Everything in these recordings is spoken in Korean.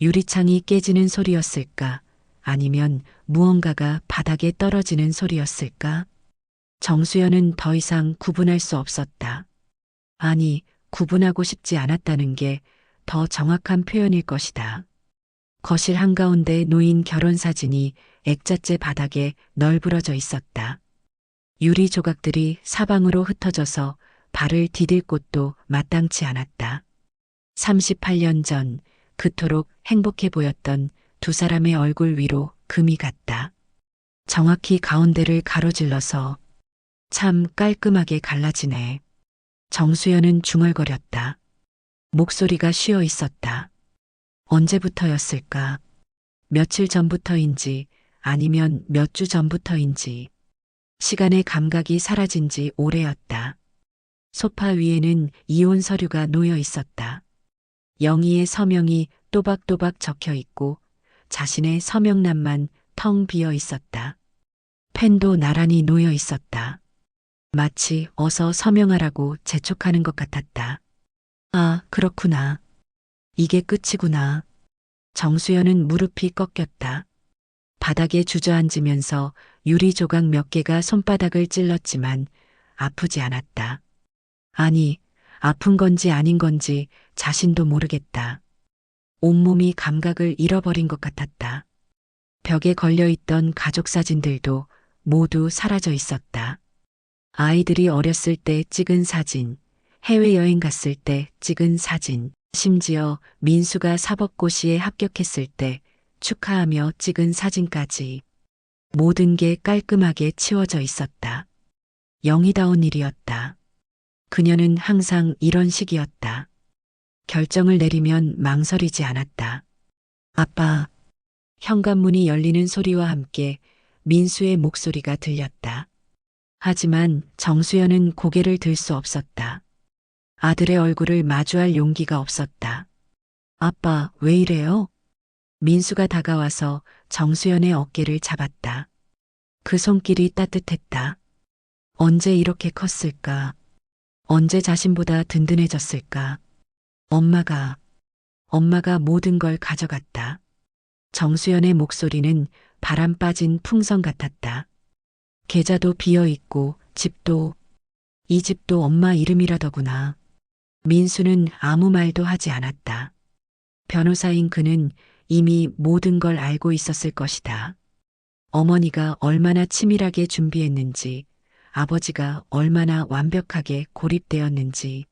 유리창이 깨지는 소리였을까? 아니면 무언가가 바닥에 떨어지는 소리였을까? 정수연은 더 이상 구분할 수 없었다. 아니, 구분하고 싶지 않았다는 게 더 정확한 표현일 것이다. 거실 한가운데 놓인 결혼사진이 액자째 바닥에 널브러져 있었다. 유리 조각들이 사방으로 흩어져서 발을 디딜 곳도 마땅치 않았다. 38년 전 그토록 행복해 보였던 두 사람의 얼굴 위로 금이 갔다. 정확히 가운데를 가로질러서 참 깔끔하게 갈라지네. 정수연은 중얼거렸다. 목소리가 쉬어 있었다. 언제부터였을까? 며칠 전부터인지 아니면 몇 주 전부터인지. 시간의 감각이 사라진 지 오래였다. 소파 위에는 이혼 서류가 놓여 있었다. 영희의 서명이 또박또박 적혀 있고 자신의 서명란만 텅 비어 있었다. 펜도 나란히 놓여 있었다. 마치 어서 서명하라고 재촉하는 것 같았다. 아, 그렇구나. 이게 끝이구나. 정수연은 무릎이 꺾였다. 바닥에 주저앉으면서 유리 조각 몇 개가 손바닥을 찔렀지만 아프지 않았다. 아니, 아픈 건지 아닌 건지 자신도 모르겠다. 온몸이 감각을 잃어버린 것 같았다. 벽에 걸려있던 가족 사진들도 모두 사라져 있었다. 아이들이 어렸을 때 찍은 사진, 해외여행 갔을 때 찍은 사진, 심지어 민수가 사법고시에 합격했을 때 축하하며 찍은 사진까지 모든 게 깔끔하게 치워져 있었다. 영희다운 일이었다. 그녀는 항상 이런 식이었다. 결정을 내리면 망설이지 않았다. 아빠, 현관문이 열리는 소리와 함께 민수의 목소리가 들렸다. 하지만 정수연은 고개를 들 수 없었다. 아들의 얼굴을 마주할 용기가 없었다. 아빠, 왜 이래요? 민수가 다가와서 정수연의 어깨를 잡았다. 그 손길이 따뜻했다. 언제 이렇게 컸을까? 언제 자신보다 든든해졌을까? 엄마가 모든 걸 가져갔다. 정수연의 목소리는 바람 빠진 풍선 같았다. 계좌도 비어 있고 이 집도 엄마 이름이라더구나. 민수는 아무 말도 하지 않았다. 변호사인 그는 이미 모든 걸 알고 있었을 것이다. 어머니가 얼마나 치밀하게 준비했는지, 아버지가 얼마나 완벽하게 고립되었는지.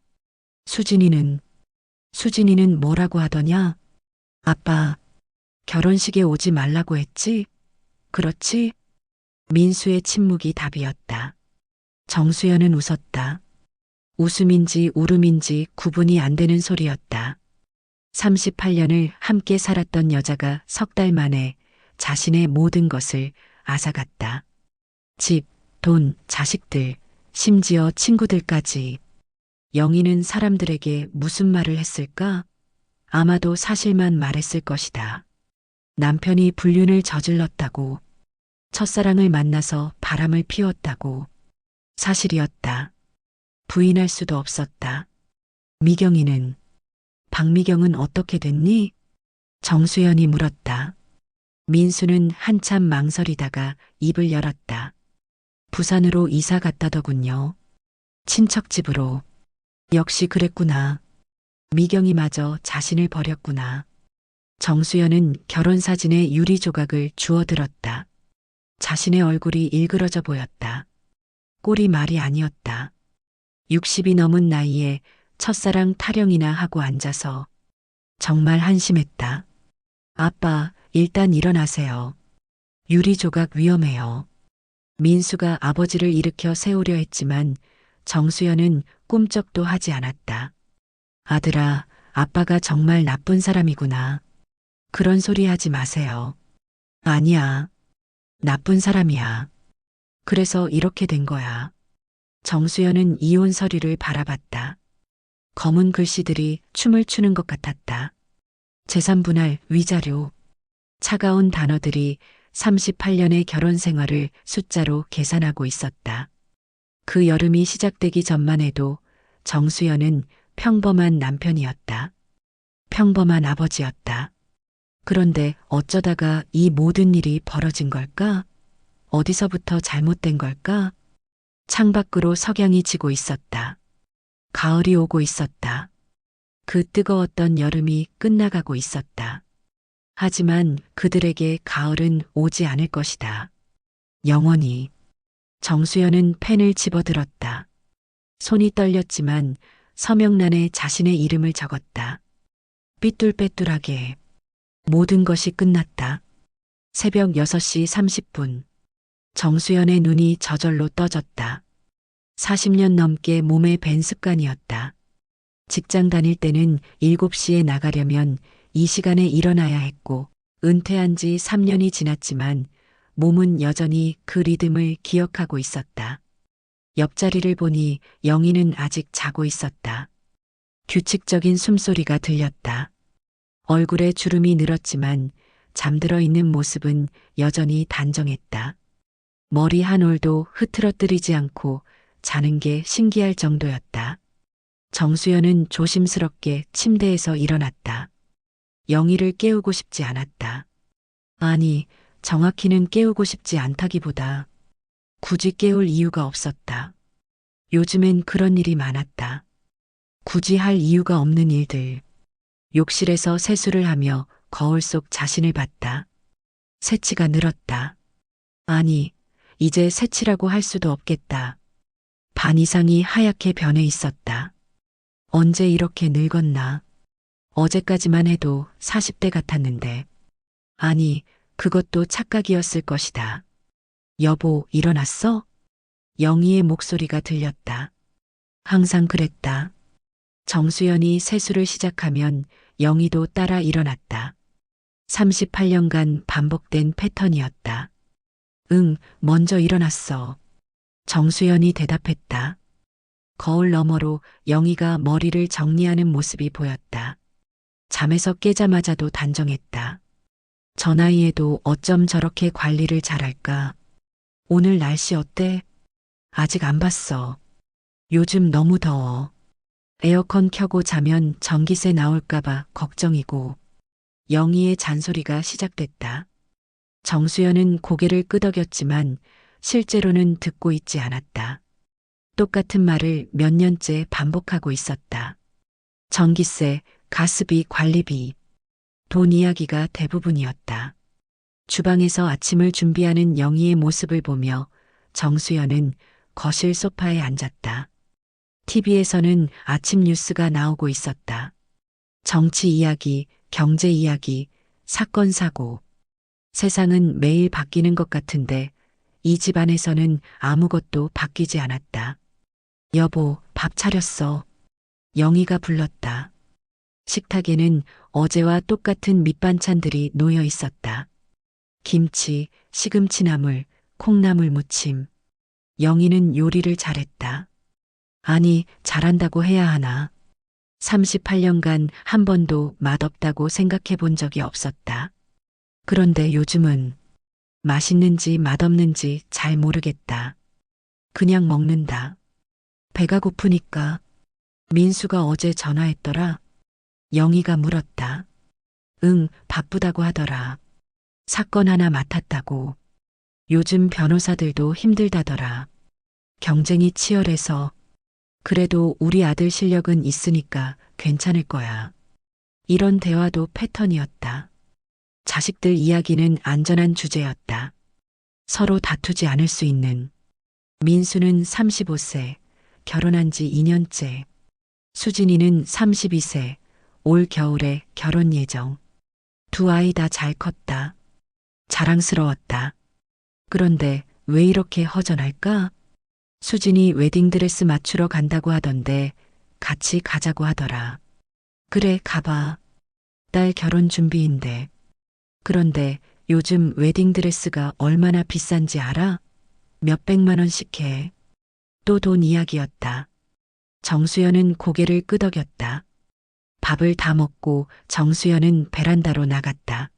수진이는 뭐라고 하더냐? 아빠, 결혼식에 오지 말라고 했지? 그렇지? 민수의 침묵이 답이었다. 정수연은 웃었다. 웃음인지 울음인지 구분이 안 되는 소리였다. 38년을 함께 살았던 여자가 석 달 만에 자신의 모든 것을 앗아갔다. 집, 돈, 자식들, 심지어 친구들까지. 영희는 사람들에게 무슨 말을 했을까? 아마도 사실만 말했을 것이다. 남편이 불륜을 저질렀다고, 첫사랑을 만나서 바람을 피웠다고. 사실이었다. 부인할 수도 없었다. 박미경은 어떻게 됐니? 정수연이 물었다. 민수는 한참 망설이다가 입을 열었다. 부산으로 이사 갔다더군요. 친척 집으로. 역시 그랬구나. 미경이마저 자신을 버렸구나. 정수연은 결혼사진의 유리 조각을 주워들었다. 자신의 얼굴이 일그러져 보였다. 꼴이 말이 아니었다. 60이 넘은 나이에 첫사랑 타령이나 하고 앉아서 정말 한심했다. 아빠, 일단 일어나세요. 유리 조각 위험해요. 민수가 아버지를 일으켜 세우려 했지만 정수연은 꿈쩍도 하지 않았다. 아들아, 아빠가 정말 나쁜 사람이구나. 그런 소리 하지 마세요. 아니야. 나쁜 사람이야. 그래서 이렇게 된 거야. 정수연은 이혼 서류를 바라봤다. 검은 글씨들이 춤을 추는 것 같았다. 재산분할, 위자료. 차가운 단어들이 38년의 결혼 생활을 숫자로 계산하고 있었다. 그 여름이 시작되기 전만 해도 정수연은 평범한 남편이었다. 평범한 아버지였다. 그런데 어쩌다가 이 모든 일이 벌어진 걸까? 어디서부터 잘못된 걸까? 창밖으로 석양이 지고 있었다. 가을이 오고 있었다. 그 뜨거웠던 여름이 끝나가고 있었다. 하지만 그들에게 가을은 오지 않을 것이다. 영원히. 정수연은 펜을 집어들었다. 손이 떨렸지만 서명란에 자신의 이름을 적었다. 삐뚤빼뚤하게. 모든 것이 끝났다. 새벽 6시 30분. 정수연의 눈이 저절로 떠졌다. 40년 넘게 몸에 밴 습관이었다. 직장 다닐 때는 7시에 나가려면 이 시간에 일어나야 했고, 은퇴한 지 3년이 지났지만 몸은 여전히 그 리듬을 기억하고 있었다. 옆자리를 보니 영희는 아직 자고 있었다. 규칙적인 숨소리가 들렸다. 얼굴에 주름이 늘었지만 잠들어 있는 모습은 여전히 단정했다. 머리 한 올도 흐트러뜨리지 않고 자는 게 신기할 정도였다. 정수연은 조심스럽게 침대에서 일어났다. 영희를 깨우고 싶지 않았다. 아니, 정확히는 깨우고 싶지 않다기보다 굳이 깨울 이유가 없었다. 요즘엔 그런 일이 많았다. 굳이 할 이유가 없는 일들. 욕실에서 세수를 하며 거울 속 자신을 봤다. 새치가 늘었다. 아니, 이제 새치라고 할 수도 없겠다. 반 이상이 하얗게 변해 있었다. 언제 이렇게 늙었나? 어제까지만 해도 40대 같았는데. 아니, 그것도 착각이었을 것이다. 여보, 일어났어? 영희의 목소리가 들렸다. 항상 그랬다. 정수연이 세수를 시작하면 영희도 따라 일어났다. 38년간 반복된 패턴이었다. 응, 먼저 일어났어. 정수연이 대답했다. 거울 너머로 영희가 머리를 정리하는 모습이 보였다. 잠에서 깨자마자도 단정했다. 저 나이에도 어쩜 저렇게 관리를 잘할까? 오늘 날씨 어때? 아직 안 봤어. 요즘 너무 더워. 에어컨 켜고 자면 전기세 나올까봐 걱정이고. 영희의 잔소리가 시작됐다. 정수연은 고개를 끄덕였지만 실제로는 듣고 있지 않았다. 똑같은 말을 몇 년째 반복하고 있었다. 전기세, 가스비, 관리비, 돈 이야기가 대부분이었다. 주방에서 아침을 준비하는 영희의 모습을 보며 정수연은 거실 소파에 앉았다. TV에서는 아침 뉴스가 나오고 있었다. 정치 이야기, 경제 이야기, 사건, 사고. 세상은 매일 바뀌는 것 같은데 이 집안에서는 아무것도 바뀌지 않았다. 여보, 밥 차렸어. 영희가 불렀다. 식탁에는 어제와 똑같은 밑반찬들이 놓여 있었다. 김치, 시금치나물, 콩나물 무침. 영희는 요리를 잘했다. 아니, 잘한다고 해야 하나. 38년간 한 번도 맛없다고 생각해 본 적이 없었다. 그런데 요즘은 맛있는지 맛없는지 잘 모르겠다. 그냥 먹는다. 배가 고프니까. 민수가 어제 전화했더라. 영희가 물었다. 응, 바쁘다고 하더라. 사건 하나 맡았다고. 요즘 변호사들도 힘들다더라. 경쟁이 치열해서. 그래도 우리 아들 실력은 있으니까 괜찮을 거야. 이런 대화도 패턴이었다. 자식들 이야기는 안전한 주제였다. 서로 다투지 않을 수 있는. 민수는 35세, 결혼한 지 2년째. 수진이는 32세, 올 겨울에 결혼 예정. 두 아이 다 잘 컸다. 자랑스러웠다. 그런데 왜 이렇게 허전할까? 수진이 웨딩드레스 맞추러 간다고 하던데 같이 가자고 하더라. 그래, 가봐. 딸 결혼 준비인데. 그런데 요즘 웨딩드레스가 얼마나 비싼지 알아? 몇백만 원씩 해. 또 돈 이야기였다. 정수연은 고개를 끄덕였다. 밥을 다 먹고 정수연은 베란다로 나갔다.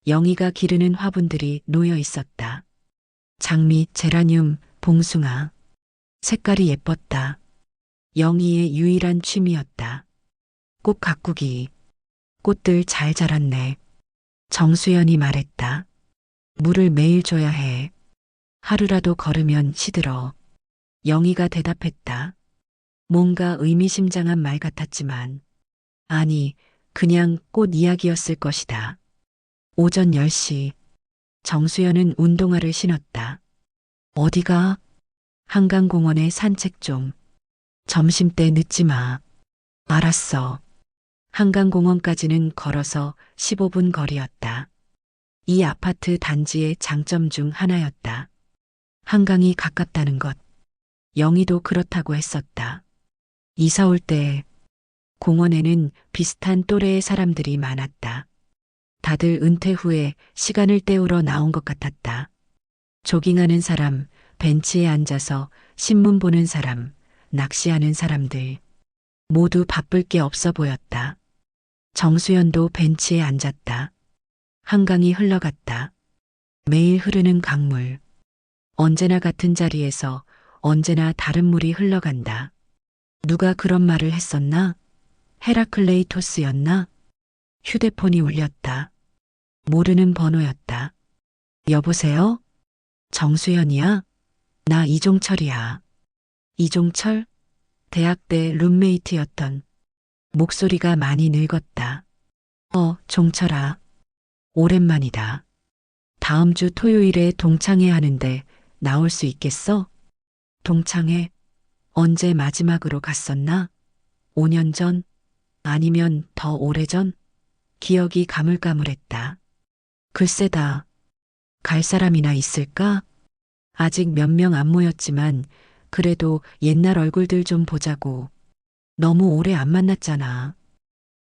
영희가 기르는 화분들이 놓여 있었다. 장미, 제라늄, 봉숭아. 색깔이 예뻤다. 영희의 유일한 취미였다. 꽃 가꾸기. 꽃들 잘 자랐네. 정수연이 말했다. 물을 매일 줘야 해. 하루라도 걸으면 시들어. 영희가 대답했다. 뭔가 의미심장한 말 같았지만, 아니, 그냥 꽃 이야기였을 것이다. 오전 10시, 정수연은 운동화를 신었다. 어디가? 한강공원에 산책 좀. 점심때 늦지 마. 알았어. 한강공원까지는 걸어서 15분 거리였다. 이 아파트 단지의 장점 중 하나였다. 한강이 가깝다는 것. 영희도 그렇다고 했었다. 이사 올 때 공원에는 비슷한 또래의 사람들이 많았다. 다들 은퇴 후에 시간을 때우러 나온 것 같았다. 조깅하는 사람, 벤치에 앉아서 신문 보는 사람, 낚시하는 사람들. 모두 바쁠 게 없어 보였다. 정수연도 벤치에 앉았다. 한강이 흘러갔다. 매일 흐르는 강물. 언제나 같은 자리에서 언제나 다른 물이 흘러간다. 누가 그런 말을 했었나? 헤라클레이토스였나? 휴대폰이 울렸다. 모르는 번호였다. 여보세요? 정수연이야? 나 이종철이야. 이종철? 대학 때 룸메이트였던. 목소리가 많이 늙었다. 종철아. 오랜만이다. 다음 주 토요일에 동창회 하는데 나올 수 있겠어? 동창회? 언제 마지막으로 갔었나? 5년 전? 아니면 더 오래전? 기억이 가물가물했다. 글쎄다. 갈 사람이나 있을까? 아직 몇 명 안 모였지만 그래도 옛날 얼굴들 좀 보자고. 너무 오래 안 만났잖아.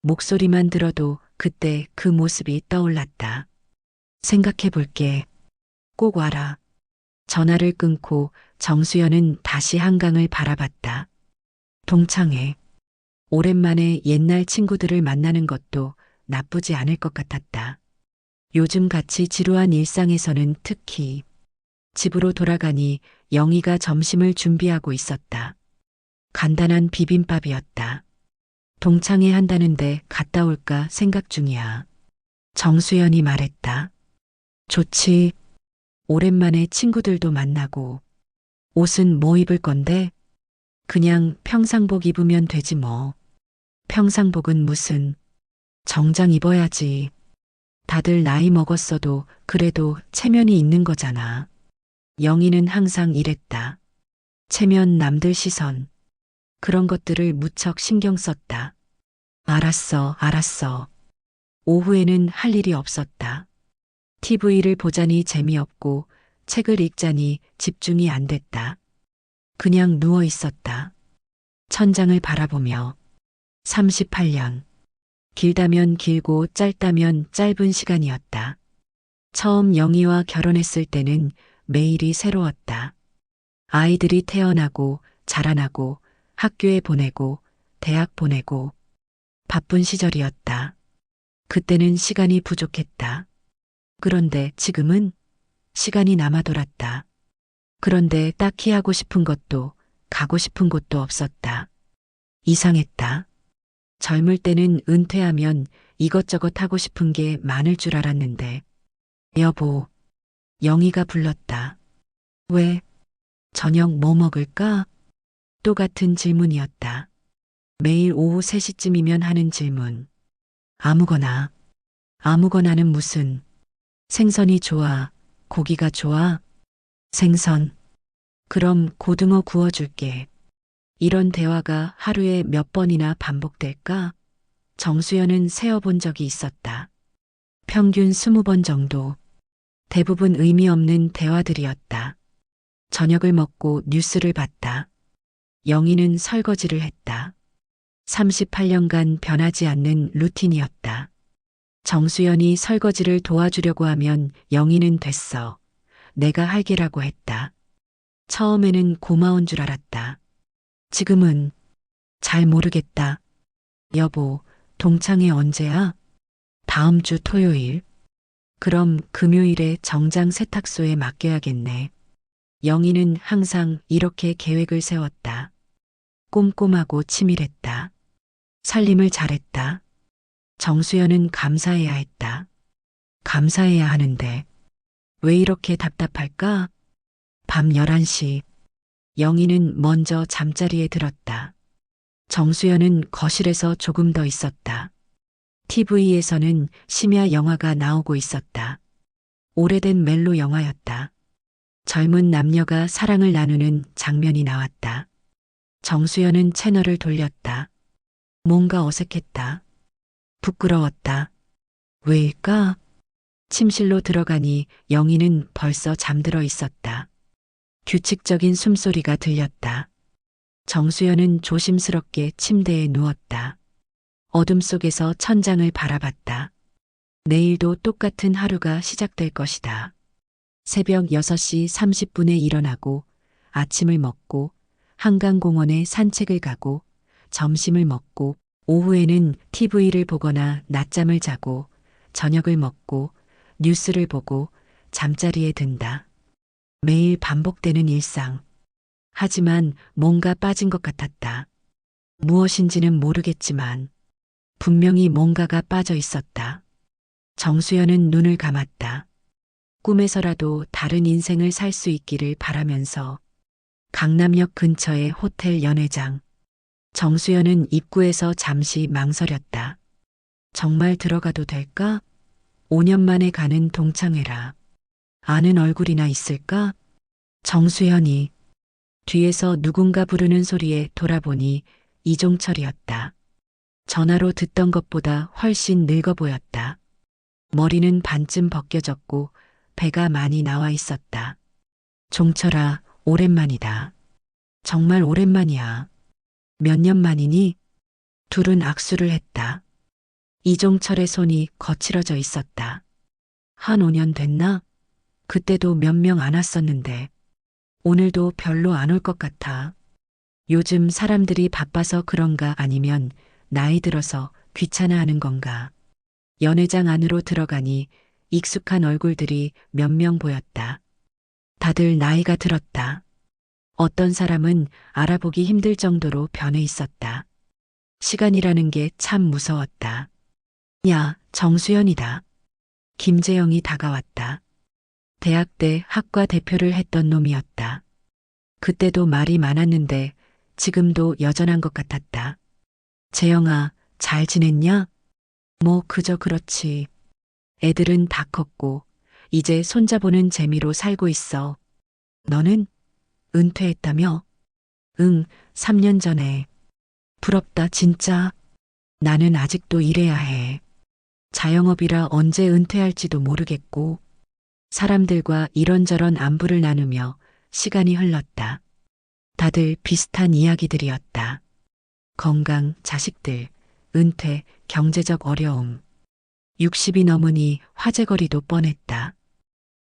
목소리만 들어도 그때 그 모습이 떠올랐다. 생각해 볼게. 꼭 와라. 전화를 끊고 정수연은 다시 한강을 바라봤다. 동창회. 오랜만에 옛날 친구들을 만나는 것도 나쁘지 않을 것 같았다. 요즘 같이 지루한 일상에서는 특히 집으로 돌아가니 영희가 점심을 준비하고 있었다. 간단한 비빔밥이었다. 동창회 한다는데 갔다 올까 생각 중이야. 정수연이 말했다. 좋지. 오랜만에 친구들도 만나고. 옷은 뭐 입을 건데? 그냥 평상복 입으면 되지 뭐. 평상복은 무슨. 정장 입어야지. 다들 나이 먹었어도 그래도 체면이 있는 거잖아. 영희는 항상 이랬다. 체면, 남들 시선. 그런 것들을 무척 신경 썼다. 알았어, 알았어. 오후에는 할 일이 없었다. TV를 보자니 재미없고 책을 읽자니 집중이 안 됐다. 그냥 누워 있었다. 천장을 바라보며 38년. 길다면 길고 짧다면 짧은 시간이었다. 처음 영희와 결혼했을 때는 매일이 새로웠다. 아이들이 태어나고 자라나고 학교에 보내고 대학 보내고 바쁜 시절이었다. 그때는 시간이 부족했다. 그런데 지금은 시간이 남아 돌았다. 그런데 딱히 하고 싶은 것도 가고 싶은 곳도 없었다. 이상했다. 젊을 때는 은퇴하면 이것저것 하고 싶은 게 많을 줄 알았는데. 여보, 영희가 불렀다. 왜? 저녁 뭐 먹을까? 또 같은 질문이었다. 매일 오후 3시쯤이면 하는 질문. 아무거나. 아무거나는 무슨. 생선이 좋아. 고기가 좋아. 생선. 그럼 고등어 구워줄게. 이런 대화가 하루에 몇 번이나 반복될까? 정수연은 세어본 적이 있었다. 평균 20번 정도. 대부분 의미 없는 대화들이었다. 저녁을 먹고 뉴스를 봤다. 영희는 설거지를 했다. 38년간 변하지 않는 루틴이었다. 정수연이 설거지를 도와주려고 하면 영희는 됐어. 내가 할게라고 했다. 처음에는 고마운 줄 알았다. 지금은 잘 모르겠다. 여보, 동창회 언제야? 다음 주 토요일. 그럼 금요일에 정장 세탁소에 맡겨야겠네. 영희는 항상 이렇게 계획을 세웠다. 꼼꼼하고 치밀했다. 살림을 잘했다. 정수연은 감사해야 했다. 감사해야 하는데 왜 이렇게 답답할까? 밤 11시 영희는 먼저 잠자리에 들었다. 정수연은 거실에서 조금 더 있었다. TV에서는 심야 영화가 나오고 있었다. 오래된 멜로 영화였다. 젊은 남녀가 사랑을 나누는 장면이 나왔다. 정수연은 채널을 돌렸다. 뭔가 어색했다. 부끄러웠다. 왜일까? 침실로 들어가니 영희는 벌써 잠들어 있었다. 규칙적인 숨소리가 들렸다. 정수연은 조심스럽게 침대에 누웠다. 어둠 속에서 천장을 바라봤다. 내일도 똑같은 하루가 시작될 것이다. 새벽 6시 30분에 일어나고 아침을 먹고 한강공원에 산책을 가고 점심을 먹고 오후에는 TV를 보거나 낮잠을 자고 저녁을 먹고 뉴스를 보고 잠자리에 든다. 매일 반복되는 일상. 하지만 뭔가 빠진 것 같았다. 무엇인지는 모르겠지만 분명히 뭔가가 빠져 있었다. 정수연은 눈을 감았다. 꿈에서라도 다른 인생을 살 수 있기를 바라면서 강남역 근처의 호텔 연회장. 정수연은 입구에서 잠시 망설였다. 정말 들어가도 될까? 5년 만에 가는 동창회라. 아는 얼굴이나 있을까? 정수연이 뒤에서 누군가 부르는 소리에 돌아보니 이종철이었다. 전화로 듣던 것보다 훨씬 늙어 보였다. 머리는 반쯤 벗겨졌고 배가 많이 나와 있었다. 종철아, 오랜만이다. 정말 오랜만이야. 몇 년 만이니? 둘은 악수를 했다. 이종철의 손이 거칠어져 있었다. 한 5년 됐나? 그때도 몇 명 안 왔었는데 오늘도 별로 안 올 것 같아. 요즘 사람들이 바빠서 그런가 아니면 나이 들어서 귀찮아하는 건가. 연회장 안으로 들어가니 익숙한 얼굴들이 몇 명 보였다. 다들 나이가 들었다. 어떤 사람은 알아보기 힘들 정도로 변해 있었다. 시간이라는 게 참 무서웠다. 야, 정수연이다. 김재영이 다가왔다. 대학 때 학과 대표를 했던 놈이었다. 그때도 말이 많았는데 지금도 여전한 것 같았다. 재영아, 잘 지냈냐? 뭐 그저 그렇지. 애들은 다 컸고 이제 손자보는 재미로 살고 있어. 너는? 은퇴했다며? 응, 3년 전에. 부럽다 진짜. 나는 아직도 일해야 해. 자영업이라 언제 은퇴할지도 모르겠고 사람들과 이런저런 안부를 나누며 시간이 흘렀다. 다들 비슷한 이야기들이었다. 건강, 자식들, 은퇴, 경제적 어려움. 60이 넘으니 화제거리도 뻔했다.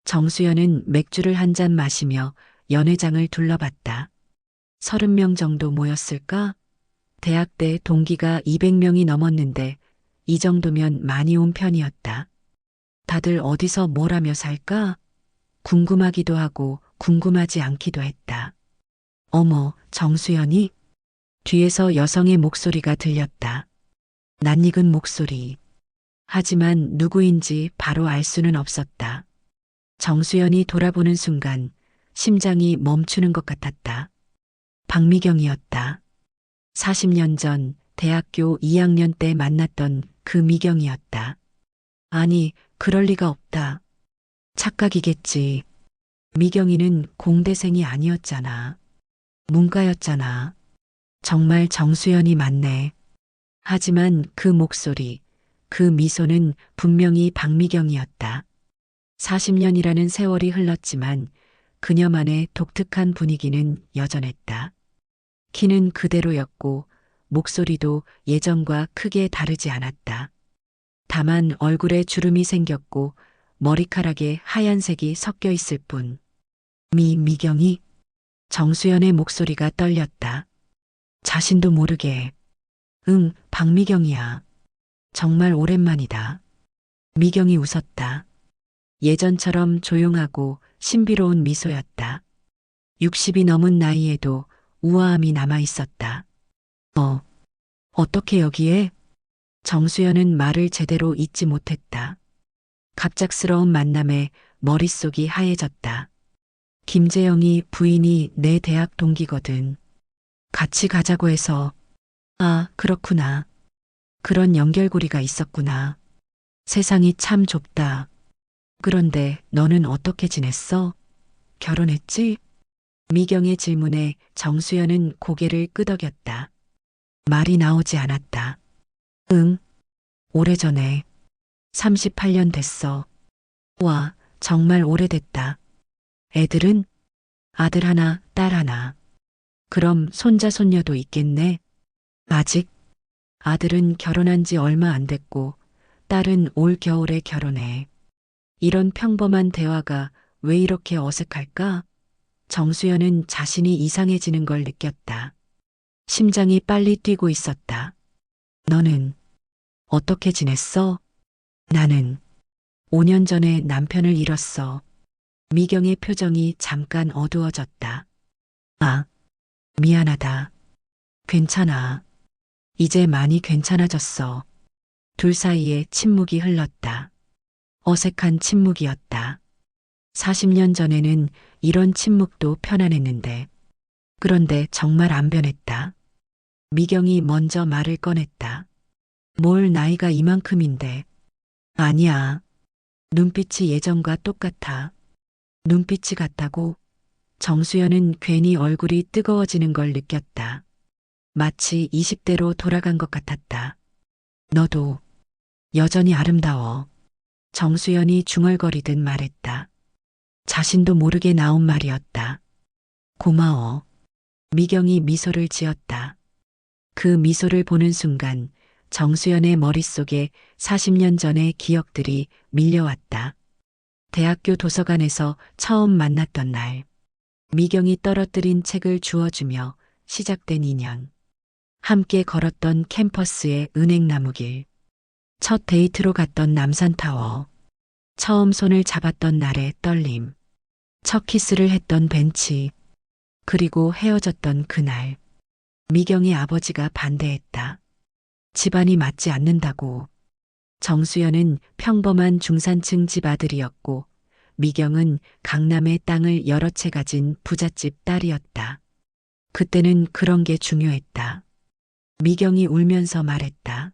정수연은 맥주를 한 잔 마시며 연회장을 둘러봤다. 30명 정도 모였을까? 대학 때 동기가 200명이 넘었는데 이 정도면 많이 온 편이었다. 다들 어디서 뭘 하며 살까? 궁금하기도 하고 궁금하지 않기도 했다. 어머, 정수연이? 뒤에서 여성의 목소리가 들렸다. 낯익은 목소리. 하지만 누구인지 바로 알 수는 없었다. 정수연이 돌아보는 순간 심장이 멈추는 것 같았다. 박미경이었다. 40년 전 대학교 2학년 때 만났던 그 미경이었다. 아니, 그럴 리가 없다. 착각이겠지. 미경이는 공대생이 아니었잖아. 문과였잖아. 정말 정수연이 맞네. 하지만 그 목소리, 그 미소는 분명히 박미경이었다. 40년이라는 세월이 흘렀지만 그녀만의 독특한 분위기는 여전했다. 키는 그대로였고 목소리도 예전과 크게 다르지 않았다. 다만 얼굴에 주름이 생겼고 머리카락에 하얀색이 섞여 있을 뿐. 미경이? 정수연의 목소리가 떨렸다. 자신도 모르게. 응, 박미경이야. 정말 오랜만이다. 미경이 웃었다. 예전처럼 조용하고 신비로운 미소였다. 60이 넘은 나이에도 우아함이 남아 있었다. 어떻게 여기에? 정수연은 말을 제대로 잇지 못했다. 갑작스러운 만남에 머릿속이 하얘졌다. 김재영이 부인이 내 대학 동기거든. 같이 가자고 해서, 아, 그렇구나. 그런 연결고리가 있었구나. 세상이 참 좁다. 그런데 너는 어떻게 지냈어? 결혼했지? 미경의 질문에 정수연은 고개를 끄덕였다. 말이 나오지 않았다. 응, 오래전에. 38년 됐어. 와, 정말 오래됐다. 애들은? 아들 하나, 딸 하나. 그럼 손자, 손녀도 있겠네? 아직? 아들은 결혼한 지 얼마 안 됐고, 딸은 올 겨울에 결혼해. 이런 평범한 대화가 왜 이렇게 어색할까? 정수연은 자신이 이상해지는 걸 느꼈다. 심장이 빨리 뛰고 있었다. 너는 어떻게 지냈어? 나는 5년 전에 남편을 잃었어. 미경의 표정이 잠깐 어두워졌다. 아, 미안하다. 괜찮아. 이제 많이 괜찮아졌어. 둘 사이에 침묵이 흘렀다. 어색한 침묵이었다. 40년 전에는 이런 침묵도 편안했는데, 그런데 정말 안 변했다. 미경이 먼저 말을 꺼냈다. 뭘 나이가 이만큼인데. 아니야. 눈빛이 예전과 똑같아. 눈빛이 같다고. 정수연은 괜히 얼굴이 뜨거워지는 걸 느꼈다. 마치 20대로 돌아간 것 같았다. 너도 여전히 아름다워. 정수연이 중얼거리듯 말했다. 자신도 모르게 나온 말이었다. 고마워. 미경이 미소를 지었다. 그 미소를 보는 순간 정수연의 머릿속에 40년 전의 기억들이 밀려왔다. 대학교 도서관에서 처음 만났던 날. 미경이 떨어뜨린 책을 주워주며 시작된 인연. 함께 걸었던 캠퍼스의 은행나무길. 첫 데이트로 갔던 남산타워. 처음 손을 잡았던 날의 떨림. 첫 키스를 했던 벤치. 그리고 헤어졌던 그날. 미경의 아버지가 반대했다. 집안이 맞지 않는다고. 정수연은 평범한 중산층 집 아들이었고 미경은 강남의 땅을 여러 채 가진 부잣집 딸이었다. 그때는 그런 게 중요했다. 미경이 울면서 말했다.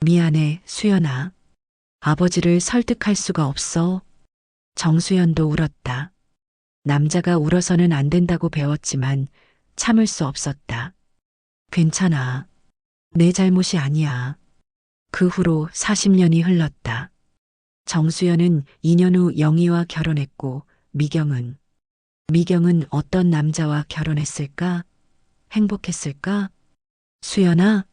미안해, 수연아. 아버지를 설득할 수가 없어. 정수연도 울었다. 남자가 울어서는 안 된다고 배웠지만 참을 수 없었다. 괜찮아. 내 잘못이 아니야. 그 후로 40년이 흘렀다. 정수연은 2년 후 영희와 결혼했고 미경은 어떤 남자와 결혼했을까? 행복했을까? 수연아?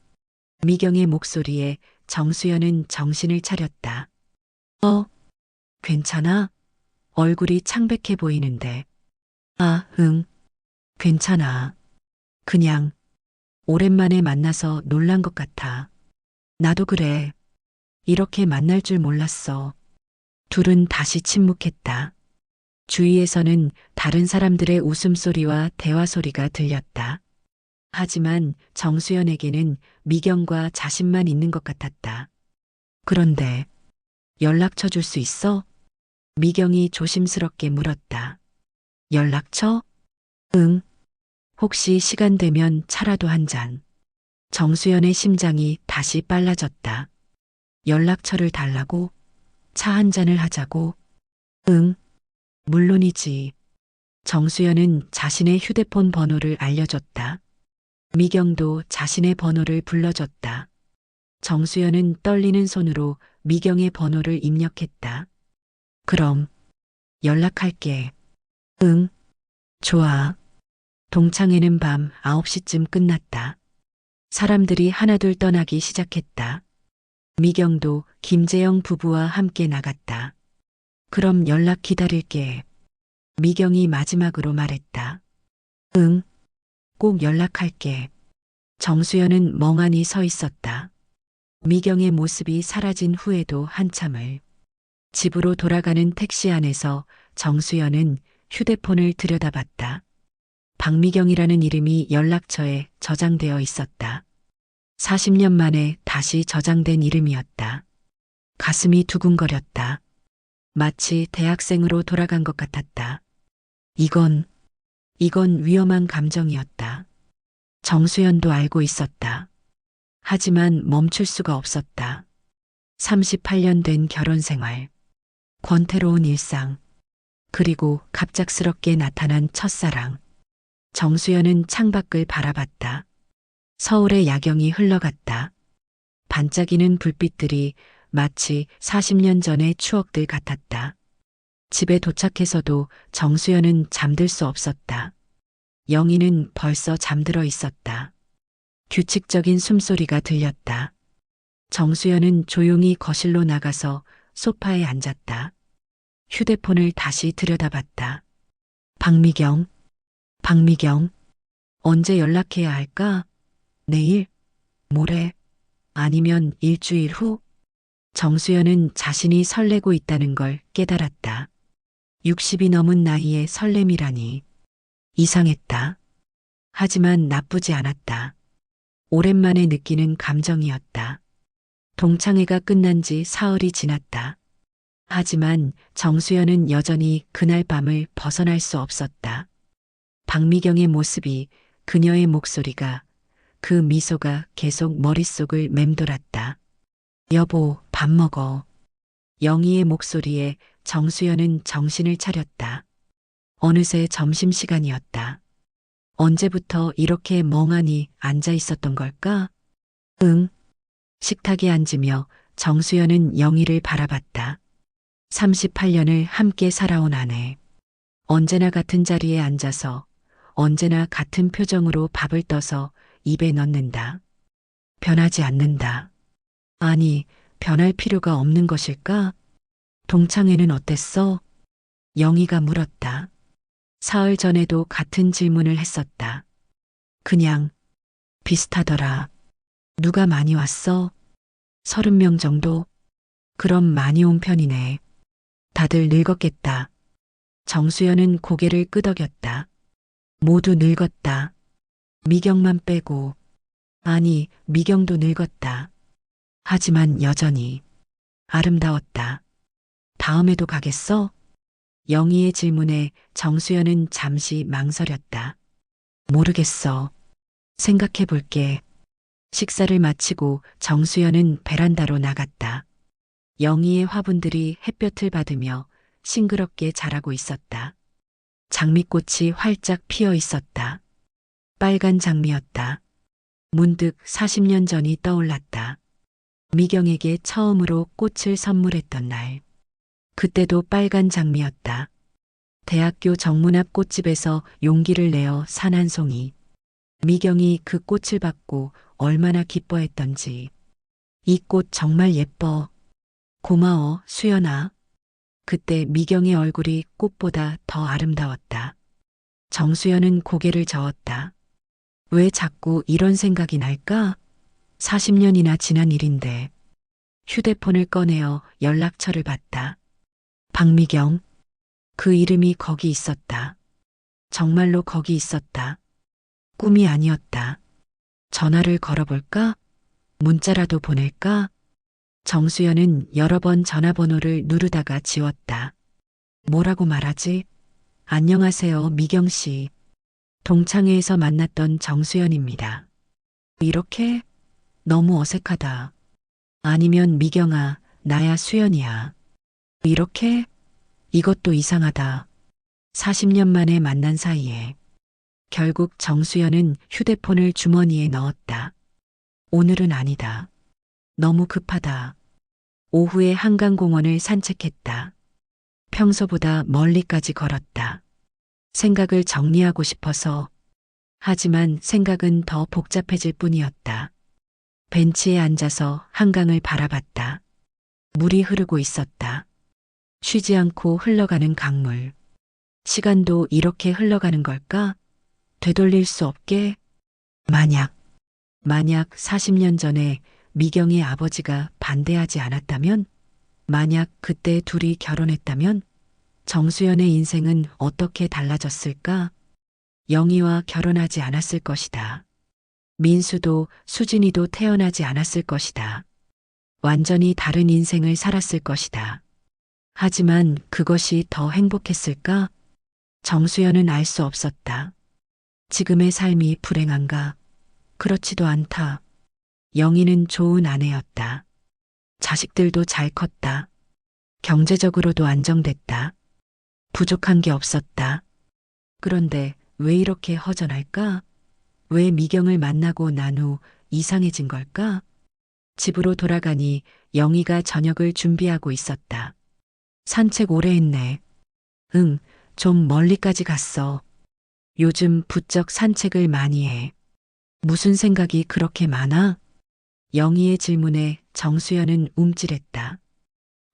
미경의 목소리에 정수연은 정신을 차렸다. 괜찮아? 얼굴이 창백해 보이는데. 아, 응. 괜찮아. 그냥 오랜만에 만나서 놀란 것 같아. 나도 그래. 이렇게 만날 줄 몰랐어. 둘은 다시 침묵했다. 주위에서는 다른 사람들의 웃음소리와 대화 소리가 들렸다. 하지만 정수연에게는 미경과 자신만 있는 것 같았다. 그런데 연락처 줄 수 있어? 미경이 조심스럽게 물었다. 연락처? 응. 혹시 시간 되면 차라도 한 잔. 정수연의 심장이 다시 빨라졌다. 연락처를 달라고? 차 한 잔을 하자고? 응. 물론이지. 정수연은 자신의 휴대폰 번호를 알려줬다. 미경도 자신의 번호를 불러줬다. 정수연은 떨리는 손으로 미경의 번호를 입력했다. 그럼 연락할게. 응. 좋아. 동창회는 밤 9시쯤 끝났다. 사람들이 하나둘 떠나기 시작했다. 미경도 김재영 부부와 함께 나갔다. 그럼 연락 기다릴게. 미경이 마지막으로 말했다. 응. 꼭 연락할게. 정수연은 멍하니 서 있었다. 미경의 모습이 사라진 후에도 한참을. 집으로 돌아가는 택시 안에서 정수연은 휴대폰을 들여다봤다. 박미경이라는 이름이 연락처에 저장되어 있었다. 40년 만에 다시 저장된 이름이었다. 가슴이 두근거렸다. 마치 대학생으로 돌아간 것 같았다. 이건, 이건 위험한 감정이었다. 정수연도 알고 있었다. 하지만 멈출 수가 없었다. 38년 된 결혼 생활, 권태로운 일상, 그리고 갑작스럽게 나타난 첫사랑. 정수연은 창밖을 바라봤다. 서울의 야경이 흘러갔다. 반짝이는 불빛들이 마치 40년 전의 추억들 같았다. 집에 도착해서도 정수연은 잠들 수 없었다. 영희는 벌써 잠들어 있었다. 규칙적인 숨소리가 들렸다. 정수연은 조용히 거실로 나가서 소파에 앉았다. 휴대폰을 다시 들여다봤다. 박미경, 박미경, 언제 연락해야 할까? 내일? 모레? 아니면 일주일 후? 정수연은 자신이 설레고 있다는 걸 깨달았다. 60이 넘은 나이에 설렘이라니. 이상했다. 하지만 나쁘지 않았다. 오랜만에 느끼는 감정이었다. 동창회가 끝난 지 사흘이 지났다. 하지만 정수연은 여전히 그날 밤을 벗어날 수 없었다. 박미경의 모습이, 그녀의 목소리가, 그 미소가 계속 머릿속을 맴돌았다. 여보, 밥 먹어. 영희의 목소리에 정수연은 정신을 차렸다. 어느새 점심시간이었다. 언제부터 이렇게 멍하니 앉아 있었던 걸까? 응. 식탁에 앉으며 정수연은 영희를 바라봤다. 38년을 함께 살아온 아내. 언제나 같은 자리에 앉아서, 언제나 같은 표정으로 밥을 떠서 입에 넣는다. 변하지 않는다. 아니, 변할 필요가 없는 것일까? 동창회는 어땠어? 영희가 물었다. 사흘 전에도 같은 질문을 했었다. 그냥 비슷하더라. 누가 많이 왔어? 30명 정도? 그럼 많이 온 편이네. 다들 늙었겠다. 정수연은 고개를 끄덕였다. 모두 늙었다. 미경만 빼고. 아니, 미경도 늙었다. 하지만 여전히 아름다웠다. 다음에도 가겠어? 영희의 질문에 정수연은 잠시 망설였다. 모르겠어. 생각해 볼게. 식사를 마치고 정수연은 베란다로 나갔다. 영희의 화분들이 햇볕을 받으며 싱그럽게 자라고 있었다. 장미꽃이 활짝 피어 있었다. 빨간 장미였다. 문득 40년 전이 떠올랐다. 미경에게 처음으로 꽃을 선물했던 날. 그때도 빨간 장미였다. 대학교 정문 앞 꽃집에서 용기를 내어 산 한 송이. 미경이 그 꽃을 받고 얼마나 기뻐했던지. 이 꽃 정말 예뻐. 고마워, 수연아. 그때 미경의 얼굴이 꽃보다 더 아름다웠다. 정수연은 고개를 저었다. 왜 자꾸 이런 생각이 날까? 40년이나 지난 일인데. 휴대폰을 꺼내어 연락처를 봤다. 박미경. 그 이름이 거기 있었다. 정말로 거기 있었다. 꿈이 아니었다. 전화를 걸어볼까? 문자라도 보낼까? 정수연은 여러 번 전화번호를 누르다가 지웠다. 뭐라고 말하지? 안녕하세요, 미경 씨. 동창회에서 만났던 정수연입니다. 이렇게? 너무 어색하다. 아니면 미경아, 나야 수연이야. 이렇게? 이것도 이상하다. 40년 만에 만난 사이에. 결국 정수연은 휴대폰을 주머니에 넣었다. 오늘은 아니다. 너무 급하다. 오후에 한강공원을 산책했다. 평소보다 멀리까지 걸었다. 생각을 정리하고 싶어서. 하지만 생각은 더 복잡해질 뿐이었다. 벤치에 앉아서 한강을 바라봤다. 물이 흐르고 있었다. 쉬지 않고 흘러가는 강물. 시간도 이렇게 흘러가는 걸까? 되돌릴 수 없게? 만약 40년 전에 미경의 아버지가 반대하지 않았다면? 만약 그때 둘이 결혼했다면? 정수연의 인생은 어떻게 달라졌을까? 영희와 결혼하지 않았을 것이다. 민수도 수진이도 태어나지 않았을 것이다. 완전히 다른 인생을 살았을 것이다. 하지만 그것이 더 행복했을까? 정수연은 알 수 없었다. 지금의 삶이 불행한가? 그렇지도 않다. 영희는 좋은 아내였다. 자식들도 잘 컸다. 경제적으로도 안정됐다. 부족한 게 없었다. 그런데 왜 이렇게 허전할까? 왜 미경을 만나고 난 후 이상해진 걸까? 집으로 돌아가니 영희가 저녁을 준비하고 있었다. 산책 오래 했네. 응, 좀 멀리까지 갔어. 요즘 부쩍 산책을 많이 해. 무슨 생각이 그렇게 많아? 영희의 질문에 정수연은 움찔했다.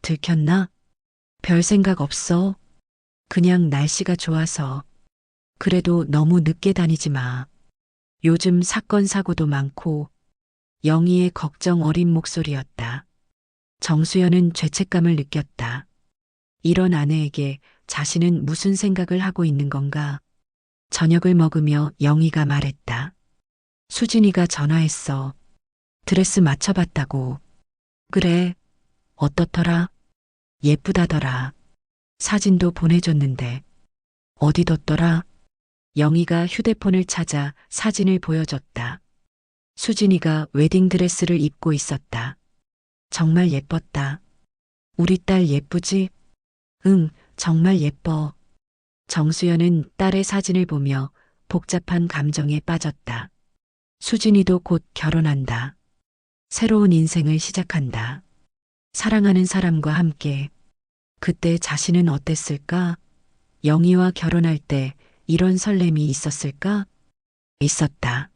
들켰나? 별 생각 없어. 그냥 날씨가 좋아서. 그래도 너무 늦게 다니지 마. 요즘 사건 사고도 많고. 영희의 걱정 어린 목소리였다. 정수연은 죄책감을 느꼈다. 이런 아내에게 자신은 무슨 생각을 하고 있는 건가? 저녁을 먹으며 영희가 말했다. 수진이가 전화했어. 드레스 맞춰봤다고. 그래. 어떻더라? 예쁘다더라. 사진도 보내줬는데. 어디 뒀더라? 영희가 휴대폰을 찾아 사진을 보여줬다. 수진이가 웨딩드레스를 입고 있었다. 정말 예뻤다. 우리 딸 예쁘지? 응, 정말 예뻐. 정수연은 딸의 사진을 보며 복잡한 감정에 빠졌다. 수진이도 곧 결혼한다. 새로운 인생을 시작한다. 사랑하는 사람과 함께. 그때 자신은 어땠을까? 영희와 결혼할 때 이런 설렘이 있었을까? 있었다.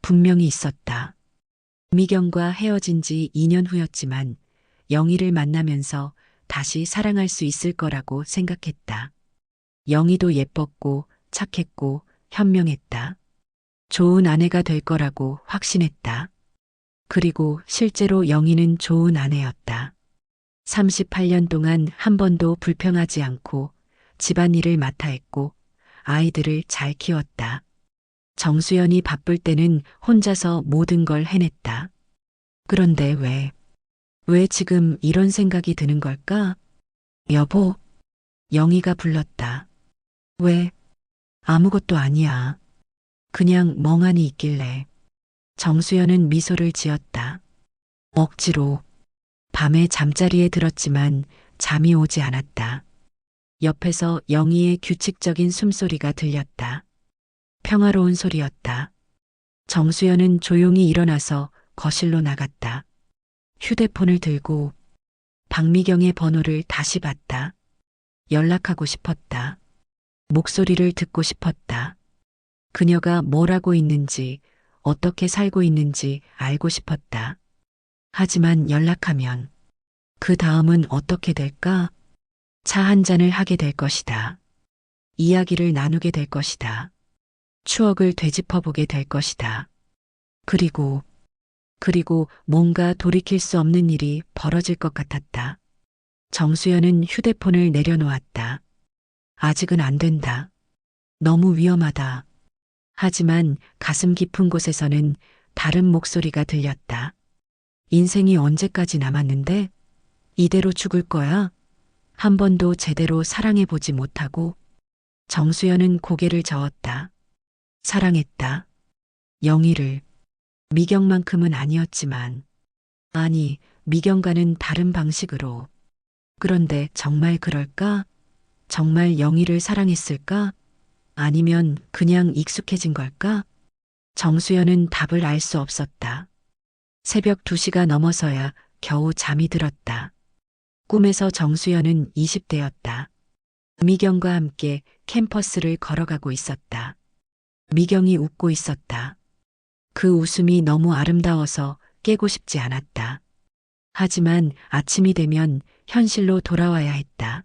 분명히 있었다. 미경과 헤어진 지 2년 후였지만 영희를 만나면서 다시 사랑할 수 있을 거라고 생각했다. 영희도 예뻤고 착했고 현명했다. 좋은 아내가 될 거라고 확신했다. 그리고 실제로 영희는 좋은 아내였다. 38년 동안 한 번도 불평하지 않고 집안일을 맡아 했고 아이들을 잘 키웠다. 정수연이 바쁠 때는 혼자서 모든 걸 해냈다. 그런데 왜 지금 이런 생각이 드는 걸까? 여보, 영희가 불렀다. 왜? 아무것도 아니야. 그냥 멍하니 있길래. 정수연은 미소를 지었다. 억지로. 밤에 잠자리에 들었지만 잠이 오지 않았다. 옆에서 영희의 규칙적인 숨소리가 들렸다. 평화로운 소리였다. 정수연은 조용히 일어나서 거실로 나갔다. 휴대폰을 들고 박미경의 번호를 다시 봤다. 연락하고 싶었다. 목소리를 듣고 싶었다. 그녀가 뭘 하고 있는지, 어떻게 살고 있는지 알고 싶었다. 하지만 연락하면 그 다음은 어떻게 될까? 차 한 잔을 하게 될 것이다. 이야기를 나누게 될 것이다. 추억을 되짚어보게 될 것이다. 그리고 뭔가 돌이킬 수 없는 일이 벌어질 것 같았다. 정수연은 휴대폰을 내려놓았다. 아직은 안 된다. 너무 위험하다. 하지만 가슴 깊은 곳에서는 다른 목소리가 들렸다. 인생이 언제까지 남았는데? 이대로 죽을 거야? 한 번도 제대로 사랑해보지 못하고. 정수연은 고개를 저었다. 사랑했다. 영희를. 미경만큼은 아니었지만. 아니, 미경과는 다른 방식으로. 그런데 정말 그럴까? 정말 영희를 사랑했을까? 아니면 그냥 익숙해진 걸까? 정수연은 답을 알 수 없었다. 새벽 2시가 넘어서야 겨우 잠이 들었다. 꿈에서 정수연은 20대였다. 미경과 함께 캠퍼스를 걸어가고 있었다. 미경이 웃고 있었다. 그 웃음이 너무 아름다워서 깨고 싶지 않았다. 하지만 아침이 되면 현실로 돌아와야 했다.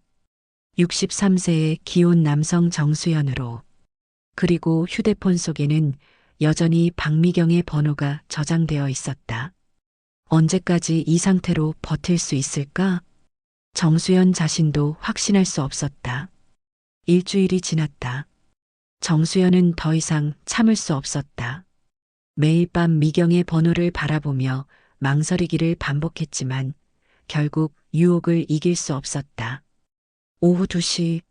63세의 기혼 남성 정수연으로. 그리고 휴대폰 속에는 여전히 박미경의 번호가 저장되어 있었다. 언제까지 이 상태로 버틸 수 있을까? 정수연 자신도 확신할 수 없었다. 일주일이 지났다. 정수연은 더 이상 참을 수 없었다. 매일 밤 미경의 번호를 바라보며 망설이기를 반복했지만 결국 유혹을 이길 수 없었다. 오후 2시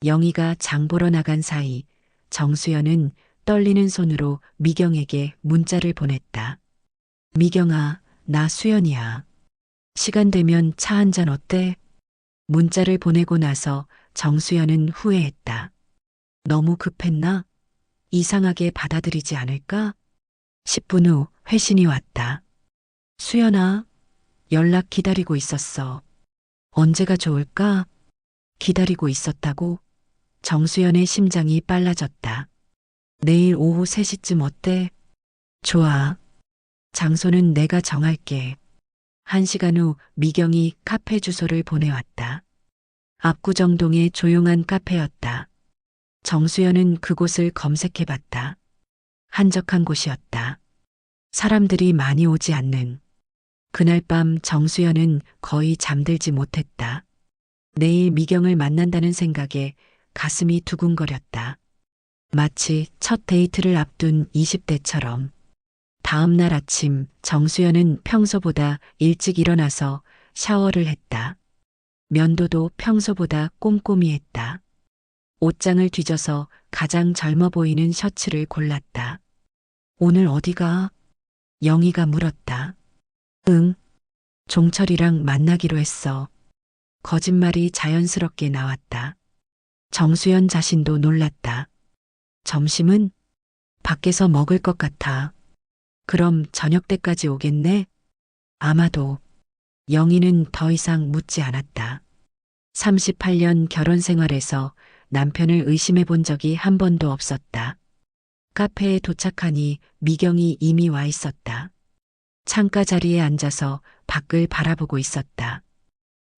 영희가 장 보러 나간 사이 정수연은 떨리는 손으로 미경에게 문자를 보냈다. 미경아, 나 수연이야. 시간 되면 차 한잔 어때? 문자를 보내고 나서 정수연은 후회했다. 너무 급했나? 이상하게 받아들이지 않을까? 10분 후 회신이 왔다. 수연아, 연락 기다리고 있었어. 언제가 좋을까? 기다리고 있었다고? 정수연의 심장이 빨라졌다. 내일 오후 3시쯤 어때? 좋아. 장소는 내가 정할게. 1시간 후 미경이 카페 주소를 보내왔다. 압구정동의 조용한 카페였다. 정수연은 그곳을 검색해봤다. 한적한 곳이었다. 사람들이 많이 오지 않는. 그날 밤 정수연은 거의 잠들지 못했다. 내일 미경을 만난다는 생각에 가슴이 두근거렸다. 마치 첫 데이트를 앞둔 20대처럼. 다음 날 아침 정수연은 평소보다 일찍 일어나서 샤워를 했다. 면도도 평소보다 꼼꼼히 했다. 옷장을 뒤져서 가장 젊어 보이는 셔츠를 골랐다. 오늘 어디가? 영희가 물었다. 응, 종철이랑 만나기로 했어. 거짓말이 자연스럽게 나왔다. 정수연 자신도 놀랐다. 점심은? 밖에서 먹을 것 같아. 그럼 저녁 때까지 오겠네? 아마도. 영희는 더 이상 묻지 않았다. 38년 결혼 생활에서 남편을 의심해 본 적이 한 번도 없었다. 카페에 도착하니 미경이 이미 와 있었다. 창가 자리에 앉아서 밖을 바라보고 있었다.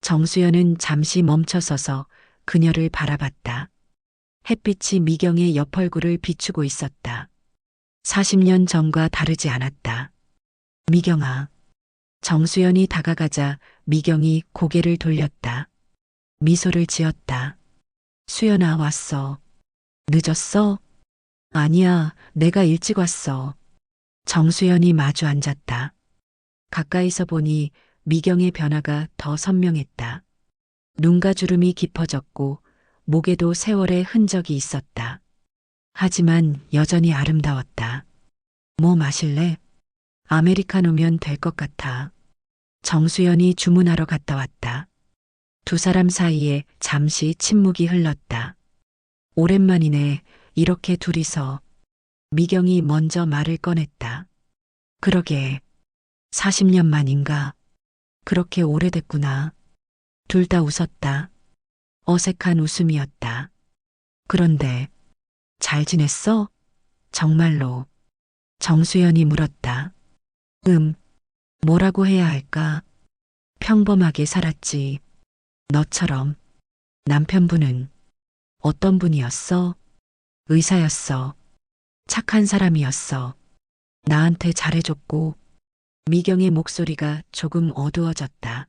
정수연은 잠시 멈춰서서 그녀를 바라봤다. 햇빛이 미경의 옆 얼굴을 비추고 있었다. 40년 전과 다르지 않았다. 미경아. 정수연이 다가가자 미경이 고개를 돌렸다. 미소를 지었다. 수연아, 왔어. 늦었어? 아니야, 내가 일찍 왔어. 정수연이 마주 앉았다. 가까이서 보니 미경의 변화가 더 선명했다. 눈가 주름이 깊어졌고 목에도 세월의 흔적이 있었다. 하지만 여전히 아름다웠다. 뭐 마실래? 아메리카노면 될 것 같아. 정수연이 주문하러 갔다 왔다. 두 사람 사이에 잠시 침묵이 흘렀다. 오랜만이네, 이렇게 둘이서. 미경이 먼저 말을 꺼냈다. 그러게, 40년 만인가. 그렇게 오래됐구나. 둘 다 웃었다. 어색한 웃음이었다. 그런데, 잘 지냈어? 정말로. 정수연이 물었다. 뭐라고 해야 할까? 평범하게 살았지. 너처럼. 남편분은 어떤 분이었어? 의사였어. 착한 사람이었어. 나한테 잘해줬고. 미경의 목소리가 조금 어두워졌다.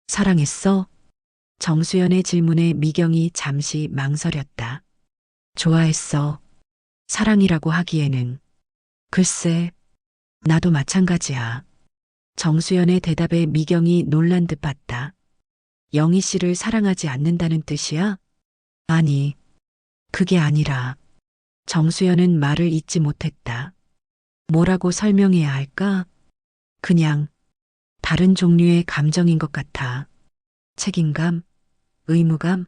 사랑했어? 정수연의 질문에 미경이 잠시 망설였다. 좋아했어. 사랑이라고 하기에는. 글쎄, 나도 마찬가지야. 정수연의 대답에 미경이 놀란 듯 봤다. 영희 씨를 사랑하지 않는다는 뜻이야? 아니, 그게 아니라. 정수연은 말을 잇지 못했다. 뭐라고 설명해야 할까? 그냥 다른 종류의 감정인 것 같아. 책임감, 의무감,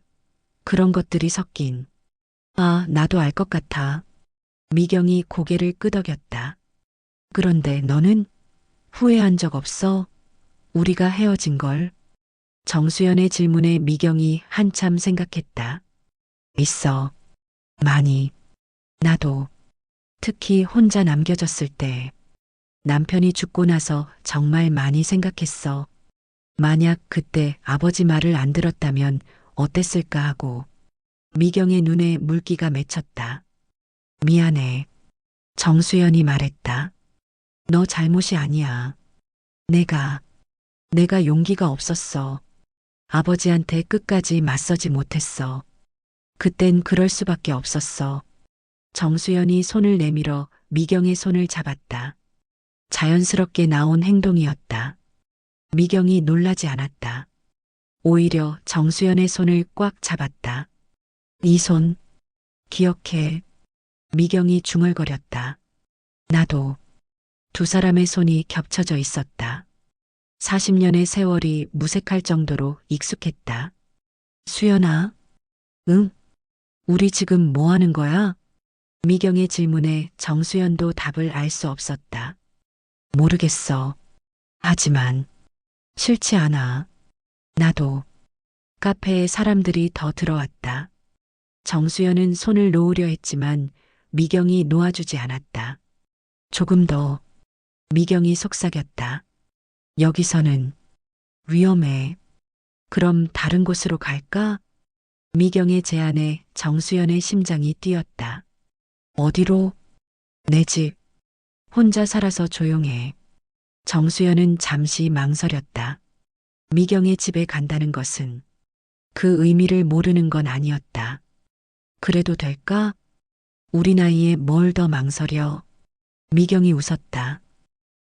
그런 것들이 섞인. 아, 나도 알 것 같아. 미경이 고개를 끄덕였다. 그런데 너는 후회한 적 없어? 우리가 헤어진 걸? 정수연의 질문에 미경이 한참 생각했다. 있어. 많이. 나도. 특히 혼자 남겨졌을 때. 남편이 죽고 나서 정말 많이 생각했어. 만약 그때 아버지 말을 안 들었다면 어땠을까 하고. 미경의 눈에 물기가 맺혔다. 미안해. 정수연이 말했다. 너 잘못이 아니야. 내가 용기가 없었어. 아버지한테 끝까지 맞서지 못했어. 그땐 그럴 수밖에 없었어. 정수연이 손을 내밀어 미경의 손을 잡았다. 자연스럽게 나온 행동이었다. 미경이 놀라지 않았다. 오히려 정수연의 손을 꽉 잡았다. 이 손, 기억해. 미경이 중얼거렸다. 나도. 두 사람의 손이 겹쳐져 있었다. 40년의 세월이 무색할 정도로 익숙했다. 수연아, 응? 우리 지금 뭐 하는 거야? 미경의 질문에 정수연도 답을 알 수 없었다. 모르겠어. 하지만 싫지 않아. 나도. 카페에 사람들이 더 들어왔다. 정수연은 손을 놓으려 했지만 미경이 놓아주지 않았다. 조금 더. 미경이 속삭였다. 여기서는 위험해. 그럼 다른 곳으로 갈까? 미경의 제안에 정수연의 심장이 뛰었다. 어디로? 내 집. 혼자 살아서 조용해. 정수연은 잠시 망설였다. 미경의 집에 간다는 것은 그 의미를 모르는 건 아니었다. 그래도 될까? 우리 나이에 뭘 더 망설여? 미경이 웃었다.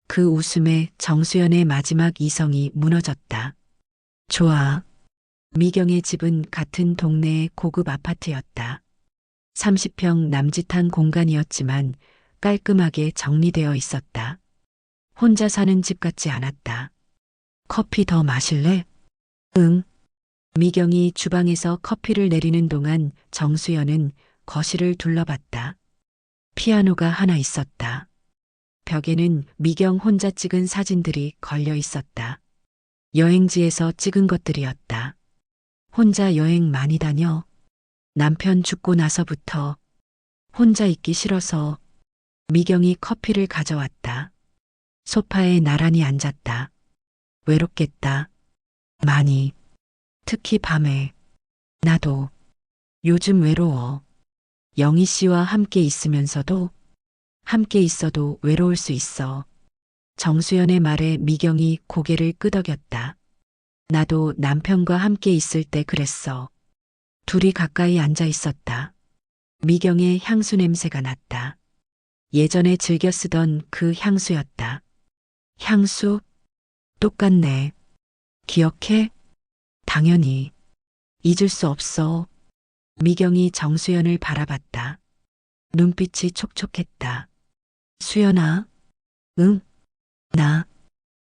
그 웃음에 정수연의 마지막 이성이 무너졌다. 좋아. 미경의 집은 같은 동네의 고급 아파트였다. 30평 남짓한 공간이었지만 깔끔하게 정리되어 있었다. 혼자 사는 집 같지 않았다. 커피 더 마실래? 응. 미경이 주방에서 커피를 내리는 동안 정수연은 거실을 둘러봤다. 피아노가 하나 있었다. 벽에는 미경 혼자 찍은 사진들이 걸려 있었다. 여행지에서 찍은 것들이었다. 혼자 여행 많이 다녀. 남편 죽고 나서부터 혼자 있기 싫어서. 미경이 커피를 가져왔다. 소파에 나란히 앉았다. 외롭겠다. 많이. 특히 밤에. 나도. 요즘 외로워. 영희 씨와 함께 있으면서도 함께 있어도 외로울 수 있어. 정수연의 말에 미경이 고개를 끄덕였다. 나도 남편과 함께 있을 때 그랬어. 둘이 가까이 앉아 있었다. 미경의 향수 냄새가 났다. 예전에 즐겨 쓰던 그 향수였다. 향수? 똑같네. 기억해? 당연히. 잊을 수 없어. 미경이 정수연을 바라봤다. 눈빛이 촉촉했다. 수연아? 응? 나,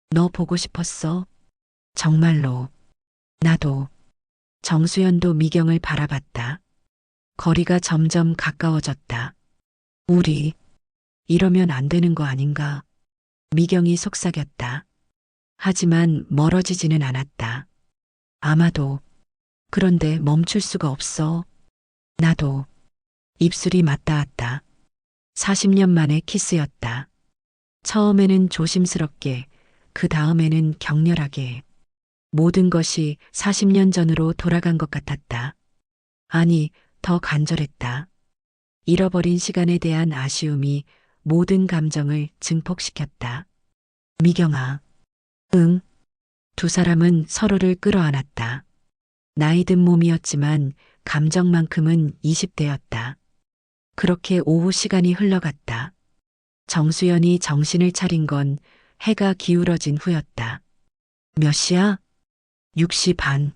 너 보고 싶었어. 정말로. 나도. 정수연도 미경을 바라봤다. 거리가 점점 가까워졌다. 우리, 이러면 안 되는 거 아닌가? 미경이 속삭였다. 하지만 멀어지지는 않았다. 아마도. 그런데 멈출 수가 없어. 나도. 입술이 맞닿았다. 40년 만의 키스였다. 처음에는 조심스럽게, 그 다음에는 격렬하게. 모든 것이 40년 전으로 돌아간 것 같았다. 아니, 더 간절했다. 잃어버린 시간에 대한 아쉬움이 모든 감정을 증폭시켰다. 미경아. 응. 두 사람은 서로를 끌어안았다. 나이 든 몸이었지만 감정만큼은 20대였다. 그렇게 오후 시간이 흘러갔다. 정수연이 정신을 차린 건 해가 기울어진 후였다. 몇 시야? 6시 반.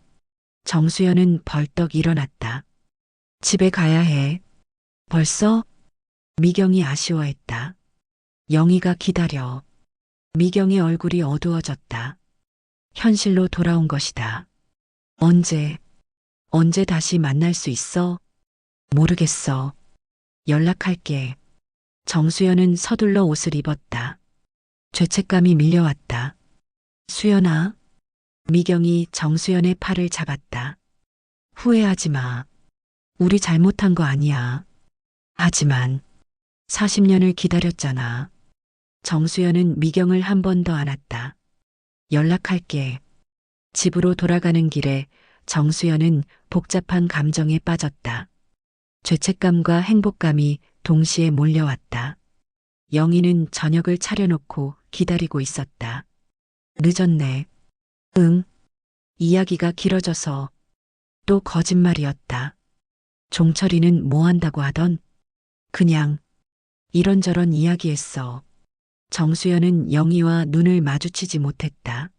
정수연은 벌떡 일어났다. 집에 가야 해. 벌써? 미경이 아쉬워했다. 영희가 기다려. 미경의 얼굴이 어두워졌다. 현실로 돌아온 것이다. 언제 다시 만날 수 있어? 모르겠어. 연락할게. 정수연은 서둘러 옷을 입었다. 죄책감이 밀려왔다. 수연아. 미경이 정수연의 팔을 잡았다. 후회하지 마. 우리 잘못한 거 아니야. 하지만 40년을 기다렸잖아. 정수연은 미경을 한 번 더 안았다. 연락할게. 집으로 돌아가는 길에 정수연은 복잡한 감정에 빠졌다. 죄책감과 행복감이 동시에 몰려왔다. 영희는 저녁을 차려놓고 기다리고 있었다. 늦었네. 응. 이야기가 길어져서. 또 거짓말이었다. 종철이는 뭐 한다고 하던? 그냥 이런저런 이야기했어. 정수연은 영희와 눈을 마주치지 못했다.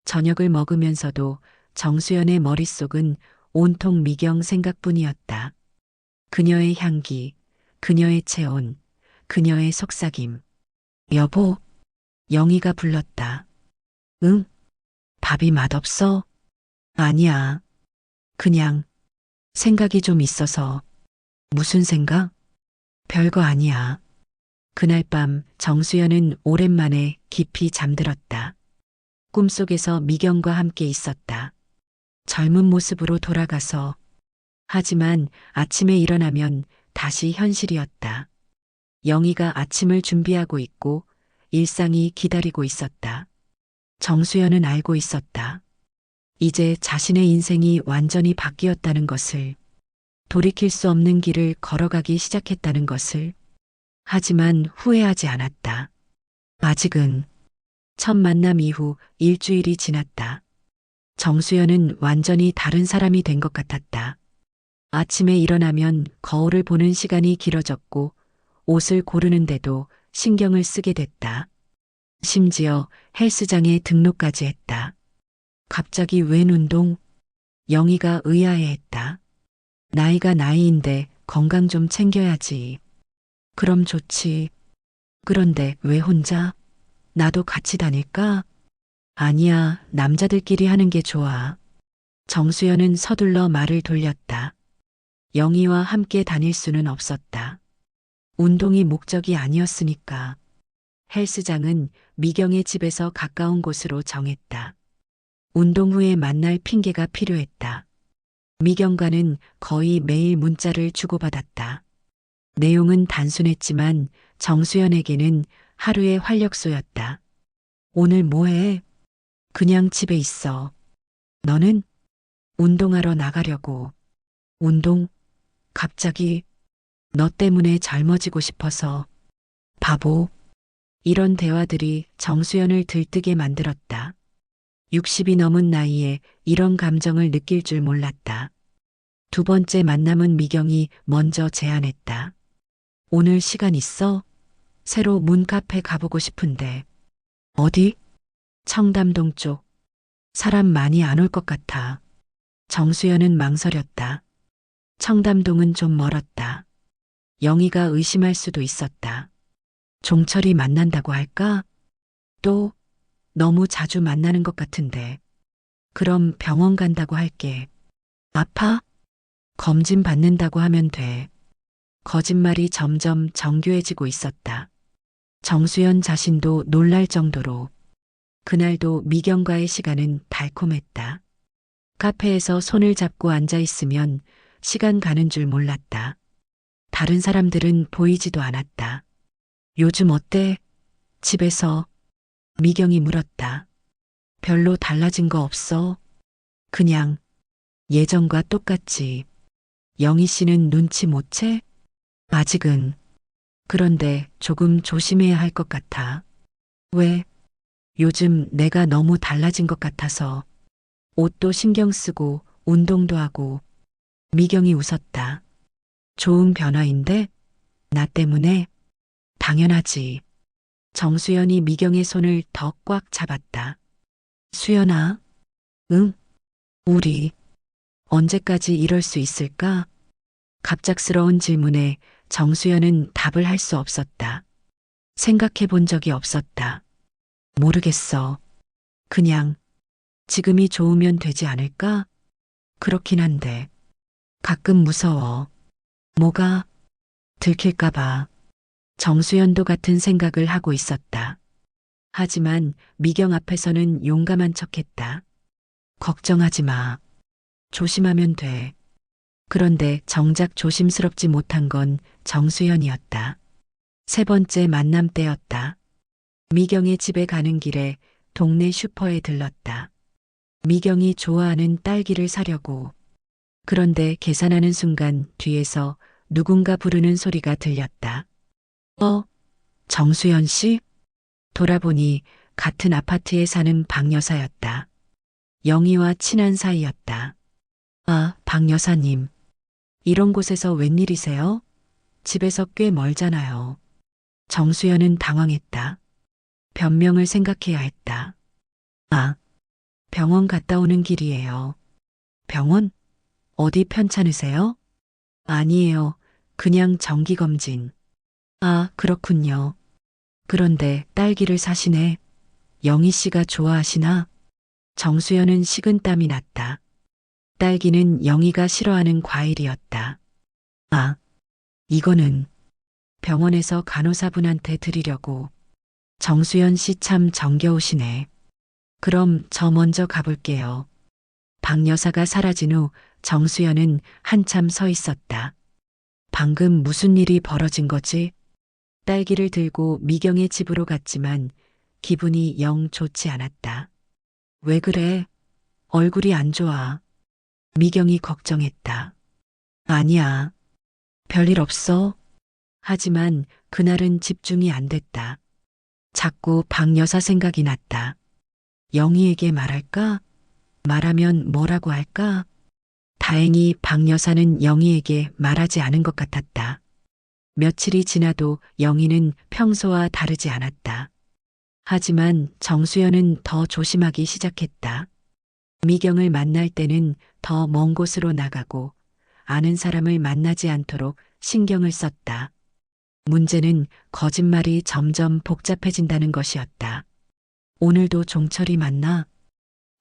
저녁을 먹으면서도 정수연의 머릿속은 온통 미경 생각뿐이었다. 그녀의 향기, 그녀의 체온, 그녀의 속삭임. 여보, 영희가 불렀다. 응? 밥이 맛없어? 아니야. 그냥 생각이 좀 있어서. 무슨 생각? 별거 아니야. 그날 밤 정수연은 오랜만에 깊이 잠들었다. 꿈속에서 미경과 함께 있었다. 젊은 모습으로 돌아가서. 하지만 아침에 일어나면 다시 현실이었다. 영희가 아침을 준비하고 있고 일상이 기다리고 있었다. 정수연은 알고 있었다. 이제 자신의 인생이 완전히 바뀌었다는 것을, 돌이킬 수 없는 길을 걸어가기 시작했다는 것을. 하지만 후회하지 않았다. 아직은. 첫 만남 이후 일주일이 지났다. 정수연은 완전히 다른 사람이 된 것 같았다. 아침에 일어나면 거울을 보는 시간이 길어졌고 옷을 고르는데도 신경을 쓰게 됐다. 심지어 헬스장에 등록까지 했다. 갑자기 웬 운동? 영희가 의아해했다. 나이가 나이인데 건강 좀 챙겨야지. 그럼 좋지. 그런데 왜 혼자? 나도 같이 다닐까? 아니야, 남자들끼리 하는 게 좋아. 정수연은 서둘러 말을 돌렸다. 영희와 함께 다닐 수는 없었다. 운동이 목적이 아니었으니까. 헬스장은 미경의 집에서 가까운 곳으로 정했다. 운동 후에 만날 핑계가 필요했다. 미경과는 거의 매일 문자를 주고받았다. 내용은 단순했지만 정수연에게는 하루의 활력소였다. 오늘 뭐 해? 그냥 집에 있어. 너는? 운동하러 나가려고. 운동? 갑자기 너 때문에 젊어지고 싶어서. 바보. 이런 대화들이 정수연을 들뜨게 만들었다. 60이 넘은 나이에 이런 감정을 느낄 줄 몰랐다. 두 번째 만남은 미경이 먼저 제안했다. 오늘 시간 있어? 새로 문 카페 가보고 싶은데. 어디? 청담동 쪽. 사람 많이 안 올 것 같아. 정수연은 망설였다. 청담동은 좀 멀었다. 영희가 의심할 수도 있었다. 종철이 만난다고 할까? 또 너무 자주 만나는 것 같은데. 그럼 병원 간다고 할게. 아파? 검진 받는다고 하면 돼. 거짓말이 점점 정교해지고 있었다. 정수연 자신도 놀랄 정도로. 그날도 미경과의 시간은 달콤했다. 카페에서 손을 잡고 앉아 있으면 시간 가는 줄 몰랐다. 다른 사람들은 보이지도 않았다. 요즘 어때? 집에서. 미경이 물었다. 별로 달라진 거 없어? 그냥 예전과 똑같지. 영희 씨는 눈치 못 채? 아직은. 그런데 조금 조심해야 할 것 같아. 왜? 요즘 내가 너무 달라진 것 같아서. 옷도 신경 쓰고 운동도 하고. 미경이 웃었다. 좋은 변화인데? 나 때문에? 당연하지. 정수연이 미경의 손을 더 꽉 잡았다. 수연아. 응? 우리 언제까지 이럴 수 있을까? 갑작스러운 질문에 정수연은 답을 할 수 없었다. 생각해 본 적이 없었다. 모르겠어. 그냥 지금이 좋으면 되지 않을까? 그렇긴 한데 가끔 무서워. 뭐가? 들킬까 봐. 정수연도 같은 생각을 하고 있었다. 하지만 미경 앞에서는 용감한 척했다. 걱정하지 마. 조심하면 돼. 그런데 정작 조심스럽지 못한 건 정수연이었다. 세 번째 만남 때였다. 미경의 집에 가는 길에 동네 슈퍼에 들렀다. 미경이 좋아하는 딸기를 사려고. 그런데 계산하는 순간 뒤에서 누군가 부르는 소리가 들렸다. 정수연 씨? 돌아보니 같은 아파트에 사는 박 여사였다. 영희와 친한 사이였다. 아, 박 여사님. 이런 곳에서 웬일이세요? 집에서 꽤 멀잖아요. 정수연은 당황했다. 변명을 생각해야 했다. 아, 병원 갔다 오는 길이에요. 병원? 어디 편찮으세요? 아니에요. 그냥 정기검진. 아, 그렇군요. 그런데 딸기를 사시네. 영희 씨가 좋아하시나? 정수연은 식은땀이 났다. 딸기는 영희가 싫어하는 과일이었다. 아, 이거는 병원에서 간호사분한테 드리려고. 정수연 씨 참 정겨우시네. 그럼 저 먼저 가볼게요. 박 여사가 사라진 후 정수연은 한참 서 있었다. 방금 무슨 일이 벌어진 거지? 딸기를 들고 미경의 집으로 갔지만 기분이 영 좋지 않았다. 왜 그래? 얼굴이 안 좋아. 미경이 걱정했다. 아니야. 별일 없어. 하지만 그날은 집중이 안 됐다. 자꾸 박 여사 생각이 났다. 영희에게 말할까? 말하면 뭐라고 할까? 다행히 박 여사는 영희에게 말하지 않은 것 같았다. 며칠이 지나도 영희는 평소와 다르지 않았다. 하지만 정수연은 더 조심하기 시작했다. 미경을 만날 때는 더 먼 곳으로 나가고 아는 사람을 만나지 않도록 신경을 썼다. 문제는 거짓말이 점점 복잡해진다는 것이었다. 오늘도 종철이 만나?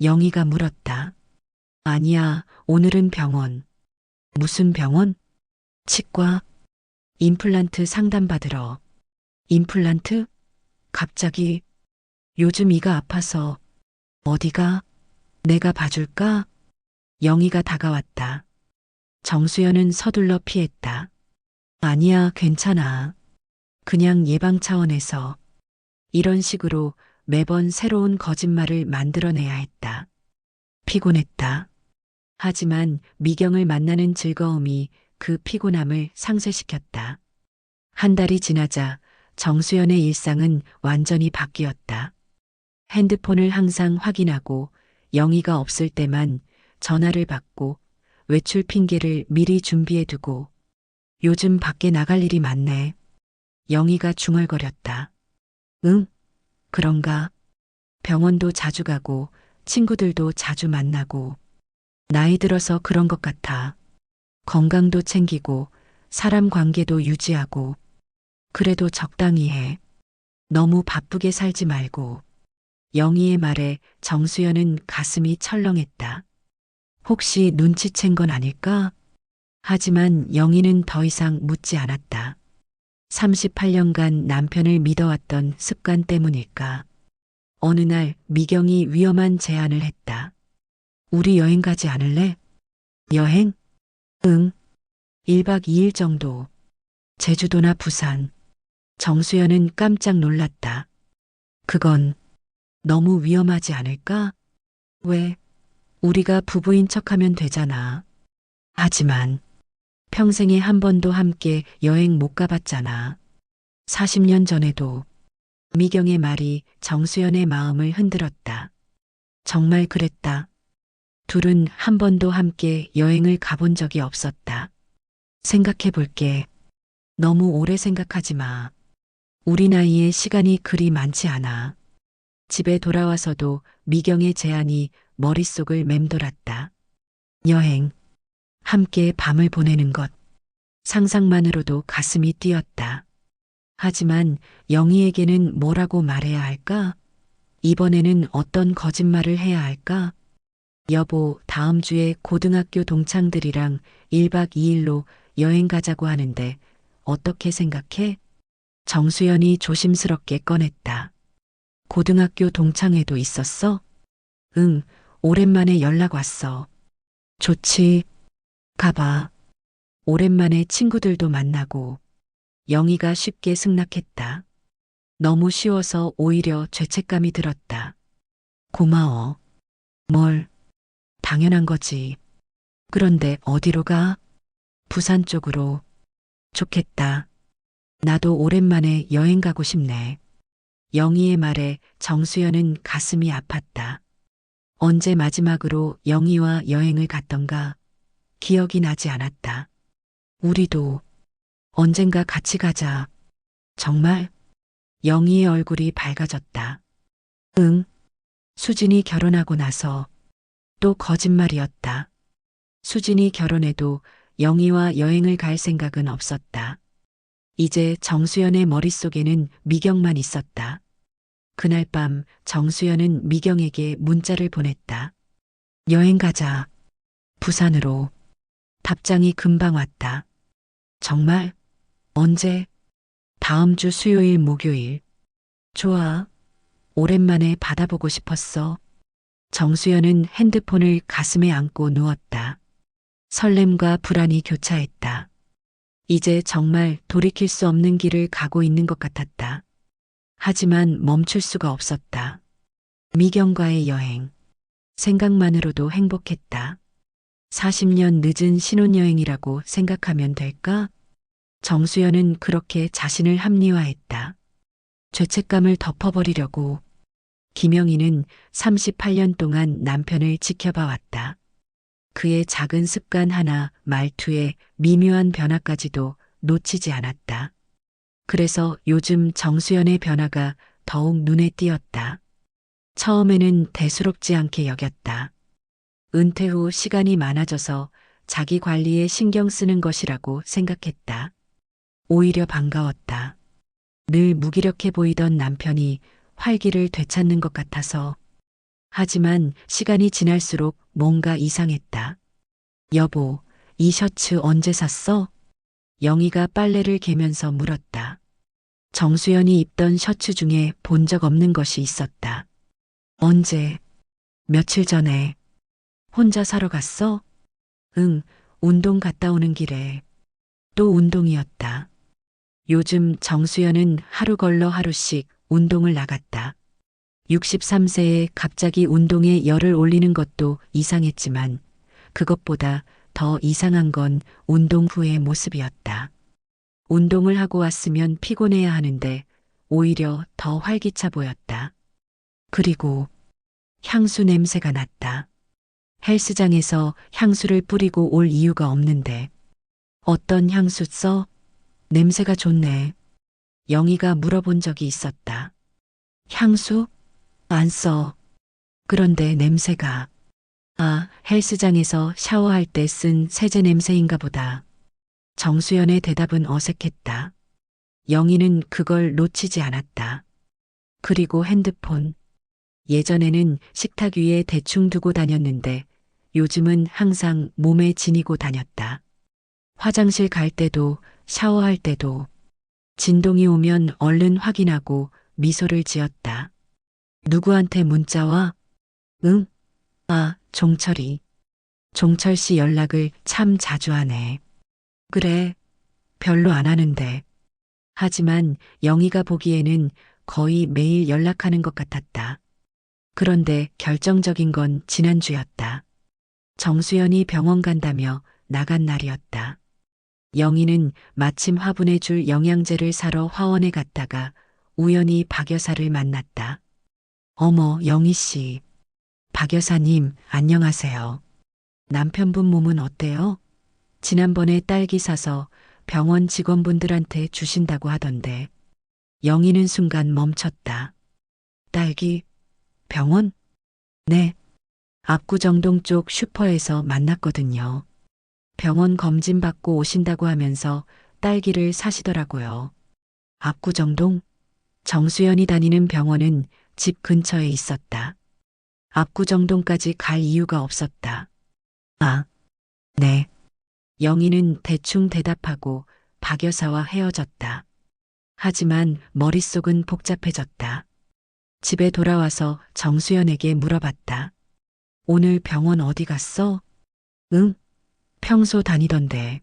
영희가 물었다. 아니야, 오늘은 병원. 무슨 병원? 치과. 임플란트 상담받으러. 임플란트? 갑자기. 요즘 이가 아파서. 어디가? 내가 봐줄까? 영희가 다가왔다. 정수연은 서둘러 피했다. 아니야, 괜찮아. 그냥 예방 차원에서. 이런 식으로 매번 새로운 거짓말을 만들어내야 했다. 피곤했다. 하지만 미경을 만나는 즐거움이 그 피곤함을 상쇄시켰다. 한 달이 지나자 정수연의 일상은 완전히 바뀌었다. 핸드폰을 항상 확인하고 영희가 없을 때만 전화를 받고 외출 핑계를 미리 준비해두고 요즘 밖에 나갈 일이 많네. 영희가 중얼거렸다. 응? 그런가? 병원도 자주 가고 친구들도 자주 만나고 나이 들어서 그런 것 같아. 건강도 챙기고 사람 관계도 유지하고 그래도 적당히 해. 너무 바쁘게 살지 말고. 영희의 말에 정수연은 가슴이 철렁했다. 혹시 눈치챈 건 아닐까? 하지만 영희는 더 이상 묻지 않았다. 38년간 남편을 믿어왔던 습관 때문일까? 어느 날 미경이 위험한 제안을 했다. 우리 여행 가지 않을래? 여행? 응. 1박 2일 정도. 제주도나 부산. 정수연은 깜짝 놀랐다. 그건 너무 위험하지 않을까? 왜? 우리가 부부인 척하면 되잖아. 하지만 평생에 한 번도 함께 여행 못 가봤잖아. 40년 전에도 미경의 말이 정수연의 마음을 흔들었다. 정말 그랬다. 둘은 한 번도 함께 여행을 가본 적이 없었다. 생각해 볼게. 너무 오래 생각하지 마. 우리 나이에 시간이 그리 많지 않아. 집에 돌아와서도 미경의 제안이 머릿속을 맴돌았다. 여행. 함께 밤을 보내는 것. 상상만으로도 가슴이 뛰었다. 하지만 영희에게는 뭐라고 말해야 할까? 이번에는 어떤 거짓말을 해야 할까? 여보, 다음 주에 고등학교 동창들이랑 1박 2일로 여행 가자고 하는데 어떻게 생각해? 정수연이 조심스럽게 꺼냈다. 고등학교 동창회도 있었어? 응, 오랜만에 연락 왔어. 좋지. 가봐. 오랜만에 친구들도 만나고. 영희가 쉽게 승낙했다. 너무 쉬워서 오히려 죄책감이 들었다. 고마워. 뭘? 당연한 거지. 그런데 어디로 가? 부산 쪽으로. 좋겠다. 나도 오랜만에 여행 가고 싶네. 영희의 말에 정수연은 가슴이 아팠다. 언제 마지막으로 영희와 여행을 갔던가 기억이 나지 않았다. 우리도 언젠가 같이 가자. 정말? 영희의 얼굴이 밝아졌다. 응, 수진이 결혼하고 나서 또 거짓말이었다. 수진이 결혼해도 영희와 여행을 갈 생각은 없었다. 이제 정수연의 머릿속에는 미경만 있었다. 그날 밤 정수연은 미경에게 문자를 보냈다. 여행 가자. 부산으로. 답장이 금방 왔다. 정말? 언제? 다음 주 수요일 목요일. 좋아. 오랜만에 받아보고 싶었어. 정수연은 핸드폰을 가슴에 안고 누웠다. 설렘과 불안이 교차했다. 이제 정말 돌이킬 수 없는 길을 가고 있는 것 같았다. 하지만 멈출 수가 없었다. 미경과의 여행. 생각만으로도 행복했다. 40년 늦은 신혼여행이라고 생각하면 될까? 정수연은 그렇게 자신을 합리화했다. 죄책감을 덮어버리려고. 김영희는 38년 동안 남편을 지켜봐 왔다. 그의 작은 습관 하나, 말투에 미묘한 변화까지도 놓치지 않았다. 그래서 요즘 정수연의 변화가 더욱 눈에 띄었다. 처음에는 대수롭지 않게 여겼다. 은퇴 후 시간이 많아져서 자기 관리에 신경 쓰는 것이라고 생각했다. 오히려 반가웠다. 늘 무기력해 보이던 남편이 활기를 되찾는 것 같아서. 하지만 시간이 지날수록 뭔가 이상했다. 여보, 이 셔츠 언제 샀어? 영희가 빨래를 개면서 물었다. 정수연이 입던 셔츠 중에 본 적 없는 것이 있었다. 언제? 며칠 전에. 혼자 사러 갔어? 응, 운동 갔다 오는 길에. 또 운동이었다. 요즘 정수연은 하루 걸러 하루씩 운동을 나갔다. 63세에 갑자기 운동에 열을 올리는 것도 이상했지만 그것보다 더 이상한 건 운동 후의 모습이었다. 운동을 하고 왔으면 피곤해야 하는데 오히려 더 활기차 보였다. 그리고 향수 냄새가 났다. 헬스장에서 향수를 뿌리고 올 이유가 없는데. 어떤 향수 써? 냄새가 좋네. 영희가 물어본 적이 있었다. 향수? 안 써. 그런데 냄새가. 아, 헬스장에서 샤워할 때 쓴 세제 냄새인가 보다. 정수연의 대답은 어색했다. 영희는 그걸 놓치지 않았다. 그리고 핸드폰. 예전에는 식탁 위에 대충 두고 다녔는데 요즘은 항상 몸에 지니고 다녔다. 화장실 갈 때도 샤워할 때도 진동이 오면 얼른 확인하고 미소를 지었다. 누구한테 문자 와? 응? 아, 종철이. 종철 씨 연락을 참 자주 하네. 그래, 별로 안 하는데. 하지만 영희가 보기에는 거의 매일 연락하는 것 같았다. 그런데 결정적인 건 지난주였다. 정수연이 병원 간다며 나간 날이었다. 영희는 마침 화분에 줄 영양제를 사러 화원에 갔다가 우연히 박 여사를 만났다. 어머, 영희 씨. 박 여사님, 안녕하세요. 남편분 몸은 어때요? 지난번에 딸기 사서 병원 직원분들한테 주신다고 하던데. 영희는 순간 멈췄다. 딸기? 병원? 네. 압구정동 쪽 슈퍼에서 만났거든요. 병원 검진 받고 오신다고 하면서 딸기를 사시더라고요. 압구정동? 정수연이 다니는 병원은 집 근처에 있었다. 압구정동까지 갈 이유가 없었다. 아, 네. 영희는 대충 대답하고 박 여사와 헤어졌다. 하지만 머릿속은 복잡해졌다. 집에 돌아와서 정수연에게 물어봤다. 오늘 병원 어디 갔어? 응? 평소 다니던데.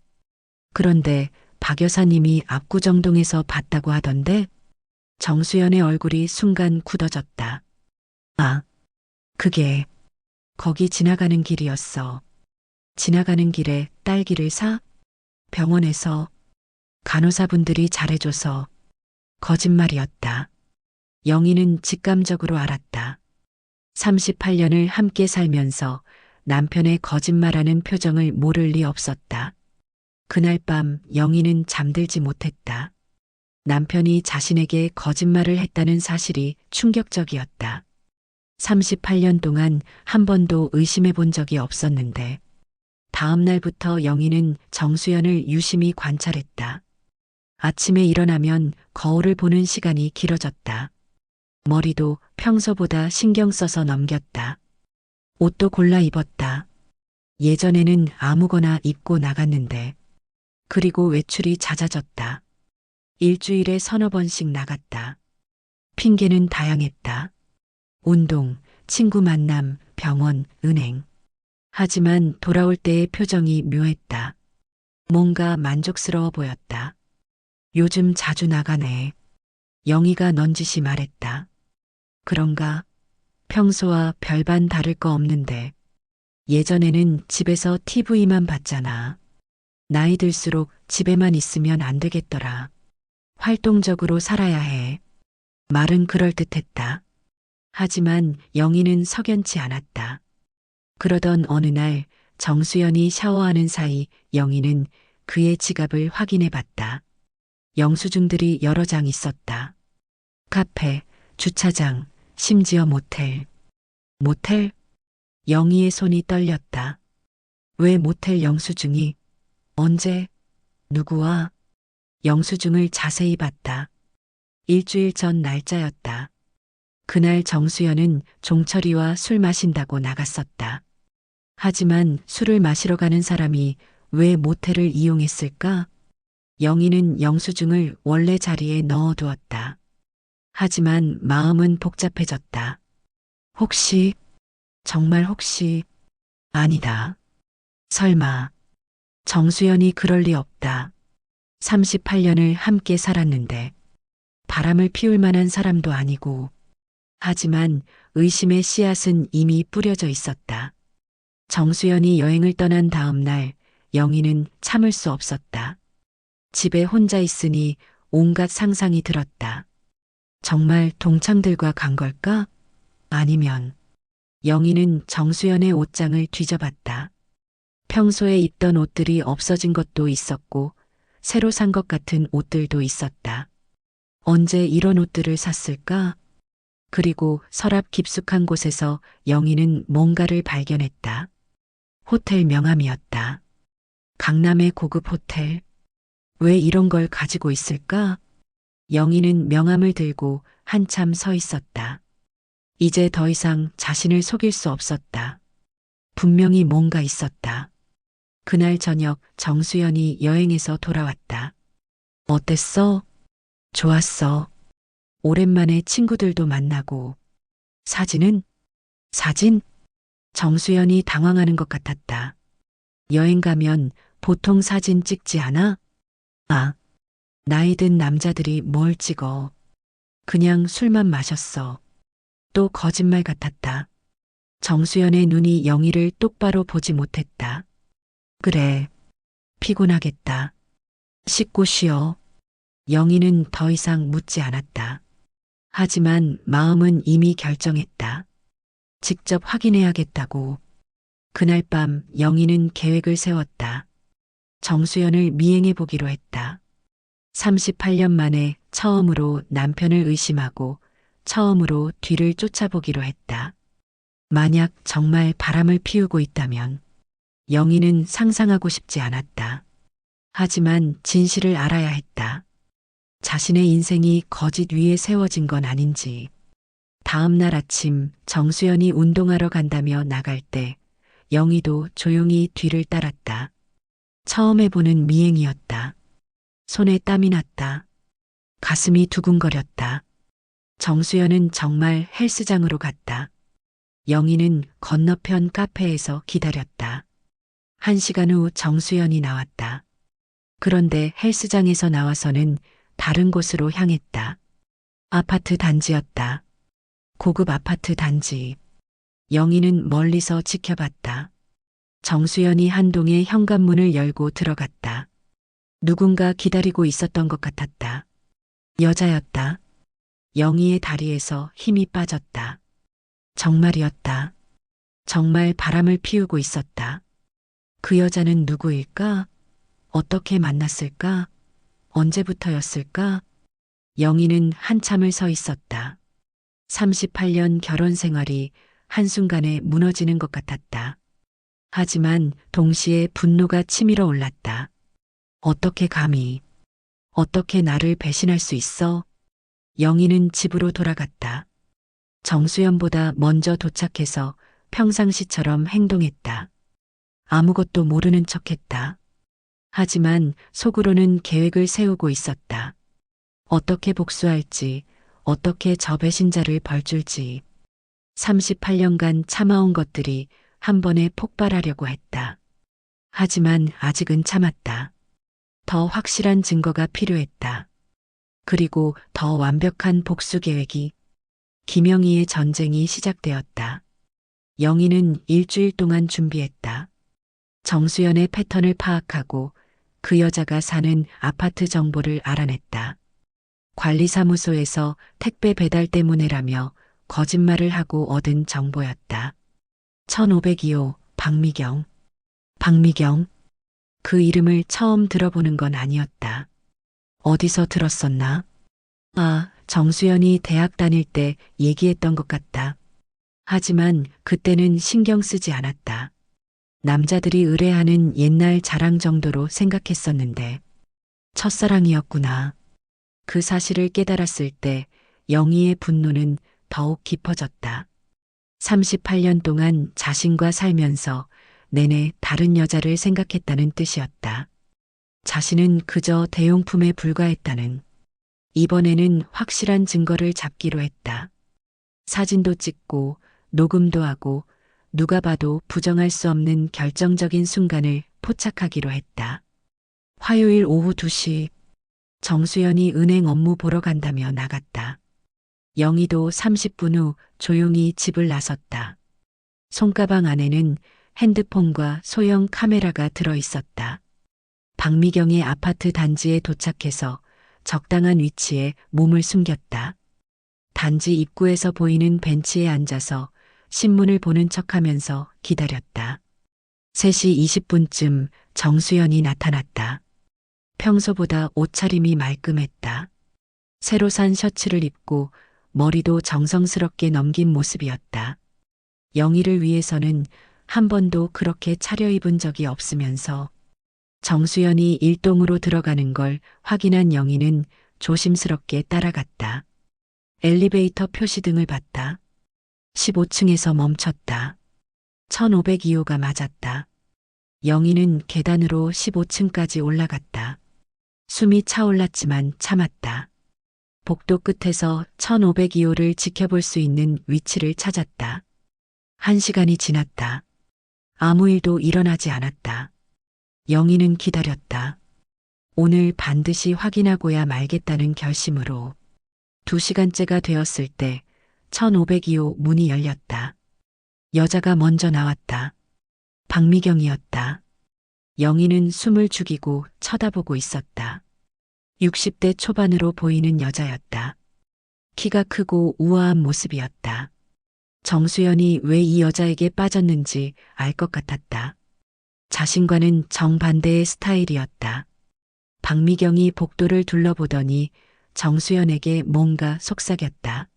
그런데 박 여사님이 압구정동에서 봤다고 하던데? 정수연의 얼굴이 순간 굳어졌다. 아, 그게 거기 지나가는 길이었어. 지나가는 길에 딸기를 사? 병원에서 간호사분들이 잘해줘서. 거짓말이었다. 영희는 직감적으로 알았다. 38년을 함께 살면서 남편의 거짓말하는 표정을 모를 리 없었다. 그날 밤 영희는 잠들지 못했다. 남편이 자신에게 거짓말을 했다는 사실이 충격적이었다. 38년 동안 한 번도 의심해 본 적이 없었는데 다음 날부터 영희는 정수연을 유심히 관찰했다. 아침에 일어나면 거울을 보는 시간이 길어졌다. 머리도 평소보다 신경 써서 넘겼다. 옷도 골라 입었다. 예전에는 아무거나 입고 나갔는데 그리고 외출이 잦아졌다. 일주일에 서너 번씩 나갔다. 핑계는 다양했다. 운동, 친구 만남, 병원, 은행. 하지만 돌아올 때의 표정이 묘했다. 뭔가 만족스러워 보였다. 요즘 자주 나가네. 영희가 넌지시 말했다. 그런가? 평소와 별반 다를 거 없는데 예전에는 집에서 TV만 봤잖아. 나이 들수록 집에만 있으면 안 되겠더라. 활동적으로 살아야 해. 말은 그럴듯했다. 하지만 영희는 석연치 않았다. 그러던 어느 날 정수연이 샤워하는 사이 영희는 그의 지갑을 확인해 봤다. 영수증들이 여러 장 있었다. 카페, 주차장, 심지어 모텔. 모텔? 영희의 손이 떨렸다. 왜 모텔 영수증이? 언제? 누구와? 영수증을 자세히 봤다. 일주일 전 날짜였다. 그날 정수연은 종철이와 술 마신다고 나갔었다. 하지만 술을 마시러 가는 사람이 왜 모텔을 이용했을까? 영희는 영수증을 원래 자리에 넣어두었다. 하지만 마음은 복잡해졌다. 혹시, 정말 혹시, 아니다. 설마, 정수연이 그럴 리 없다. 38년을 함께 살았는데, 바람을 피울 만한 사람도 아니고, 하지만 의심의 씨앗은 이미 뿌려져 있었다. 정수연이 여행을 떠난 다음 날, 영희는 참을 수 없었다. 집에 혼자 있으니 온갖 상상이 들었다. 정말 동창들과 간 걸까? 아니면 영희는 정수연의 옷장을 뒤져봤다. 평소에 입던 옷들이 없어진 것도 있었고 새로 산 것 같은 옷들도 있었다. 언제 이런 옷들을 샀을까? 그리고 서랍 깊숙한 곳에서 영희는 뭔가를 발견했다. 호텔 명함이었다. 강남의 고급 호텔. 왜 이런 걸 가지고 있을까? 영희는 명함을 들고 한참 서 있었다. 이제 더 이상 자신을 속일 수 없었다. 분명히 뭔가 있었다. 그날 저녁 정수연이 여행에서 돌아왔다. 어땠어? 좋았어. 오랜만에 친구들도 만나고. 사진은? 사진? 정수연이 당황하는 것 같았다. 여행 가면 보통 사진 찍지 않아? 아, 나이 든 남자들이 뭘 찍어. 그냥 술만 마셨어. 또 거짓말 같았다. 정수연의 눈이 영희를 똑바로 보지 못했다. 그래, 피곤하겠다. 씻고 쉬어. 영희는 더 이상 묻지 않았다. 하지만 마음은 이미 결정했다. 직접 확인해야겠다고. 그날 밤 영희는 계획을 세웠다. 정수연을 미행해 보기로 했다. 38년 만에 처음으로 남편을 의심하고 처음으로 뒤를 쫓아보기로 했다. 만약 정말 바람을 피우고 있다면 영희는 상상하고 싶지 않았다. 하지만 진실을 알아야 했다. 자신의 인생이 거짓 위에 세워진 건 아닌지. 다음 날 아침 정수연이 운동하러 간다며 나갈 때 영희도 조용히 뒤를 따랐다. 처음 해보는 미행이었다. 손에 땀이 났다. 가슴이 두근거렸다. 정수연은 정말 헬스장으로 갔다. 영희는 건너편 카페에서 기다렸다. 1시간 후 정수연이 나왔다. 그런데 헬스장에서 나와서는 다른 곳으로 향했다. 아파트 단지였다. 고급 아파트 단지. 영희는 멀리서 지켜봤다. 정수연이 한동의 현관문을 열고 들어갔다. 누군가 기다리고 있었던 것 같았다. 여자였다. 영희의 다리에서 힘이 빠졌다. 정말이었다. 정말 바람을 피우고 있었다. 그 여자는 누구일까? 어떻게 만났을까? 언제부터였을까? 영희는 한참을 서 있었다. 38년 결혼 생활이 한순간에 무너지는 것 같았다. 하지만 동시에 분노가 치밀어 올랐다. 어떻게 감히, 어떻게 나를 배신할 수 있어? 영희는 집으로 돌아갔다. 정수연보다 먼저 도착해서 평상시처럼 행동했다. 아무것도 모르는 척했다. 하지만 속으로는 계획을 세우고 있었다. 어떻게 복수할지, 어떻게 저 배신자를 벌줄지. 38년간 참아온 것들이 한 번에 폭발하려고 했다. 하지만 아직은 참았다. 더 확실한 증거가 필요했다. 그리고 더 완벽한 복수 계획이. 김영희의 전쟁이 시작되었다. 영희는 일주일 동안 준비했다. 정수연의 패턴을 파악하고 그 여자가 사는 아파트 정보를 알아냈다. 관리사무소에서 택배 배달 때문에라며 거짓말을 하고 얻은 정보였다. 1502호 박미경. 박미경. 그 이름을 처음 들어보는 건 아니었다. 어디서 들었었나? 아, 정수연이 대학 다닐 때 얘기했던 것 같다. 하지만 그때는 신경 쓰지 않았다. 남자들이 의뢰하는 옛날 자랑 정도로 생각했었는데 첫사랑이었구나. 그 사실을 깨달았을 때 영희의 분노는 더욱 깊어졌다. 38년 동안 자신과 살면서 내내 다른 여자를 생각했다는 뜻이었다. 자신은 그저 대용품에 불과했다는. 이번에는 확실한 증거를 잡기로 했다. 사진도 찍고 녹음도 하고 누가 봐도 부정할 수 없는 결정적인 순간을 포착하기로 했다. 화요일 오후 2시 정수연이 은행 업무 보러 간다며 나갔다. 영희도 30분 후 조용히 집을 나섰다. 손가방 안에는 핸드폰과 소형 카메라가 들어 있었다. 박미경의 아파트 단지에 도착해서 적당한 위치에 몸을 숨겼다. 단지 입구에서 보이는 벤치에 앉아서 신문을 보는 척하면서 기다렸다. 3시 20분쯤 정수연이 나타났다. 평소보다 옷차림이 말끔했다. 새로 산 셔츠를 입고 머리도 정성스럽게 넘긴 모습이었다. 영희를 위해서는 한 번도 그렇게 차려입은 적이 없으면서 정수연이 일동으로 들어가는 걸 확인한 영희는 조심스럽게 따라갔다. 엘리베이터 표시등을 봤다. 15층에서 멈췄다. 1502호가 맞았다. 영희는 계단으로 15층까지 올라갔다. 숨이 차올랐지만 참았다. 복도 끝에서 1502호를 지켜볼 수 있는 위치를 찾았다. 1시간이 지났다. 아무 일도 일어나지 않았다. 영희는 기다렸다. 오늘 반드시 확인하고야 말겠다는 결심으로. 2시간째가 되었을 때 1502호 문이 열렸다. 여자가 먼저 나왔다. 박미경이었다. 영희는 숨을 죽이고 쳐다보고 있었다. 60대 초반으로 보이는 여자였다. 키가 크고 우아한 모습이었다. 정수연이 왜 이 여자에게 빠졌는지 알 것 같았다. 자신과는 정반대의 스타일이었다. 박미경이 복도를 둘러보더니 정수연에게 뭔가 속삭였다.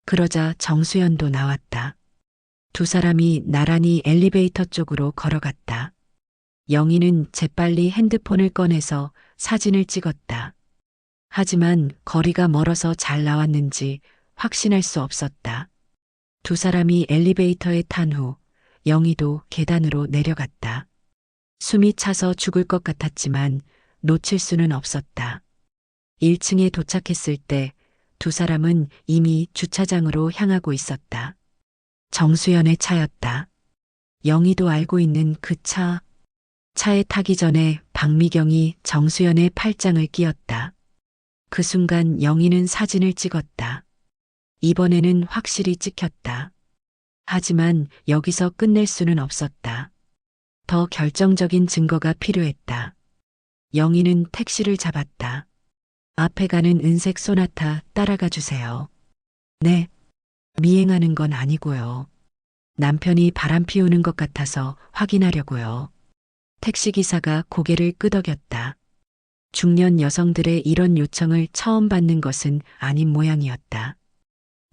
그러자 정수연도 나왔다. 두 사람이 나란히 엘리베이터 쪽으로 걸어갔다. 영희는 재빨리 핸드폰을 꺼내서 사진을 찍었다. 하지만 거리가 멀어서 잘 나왔는지 확신할 수 없었다. 두 사람이 엘리베이터에 탄 후 영희도 계단으로 내려갔다. 숨이 차서 죽을 것 같았지만 놓칠 수는 없었다. 1층에 도착했을 때 두 사람은 이미 주차장으로 향하고 있었다. 정수연의 차였다. 영희도 알고 있는 그 차. 차에 타기 전에 박미경이 정수연의 팔짱을 끼웠다. 그 순간 영희는 사진을 찍었다. 이번에는 확실히 찍혔다. 하지만 여기서 끝낼 수는 없었다. 더 결정적인 증거가 필요했다. 영희는 택시를 잡았다. 앞에 가는 은색 소나타 따라가 주세요. 네. 미행하는 건 아니고요. 남편이 바람 피우는 것 같아서 확인하려고요. 택시기사가 고개를 끄덕였다. 중년 여성들의 이런 요청을 처음 받는 것은 아닌 모양이었다.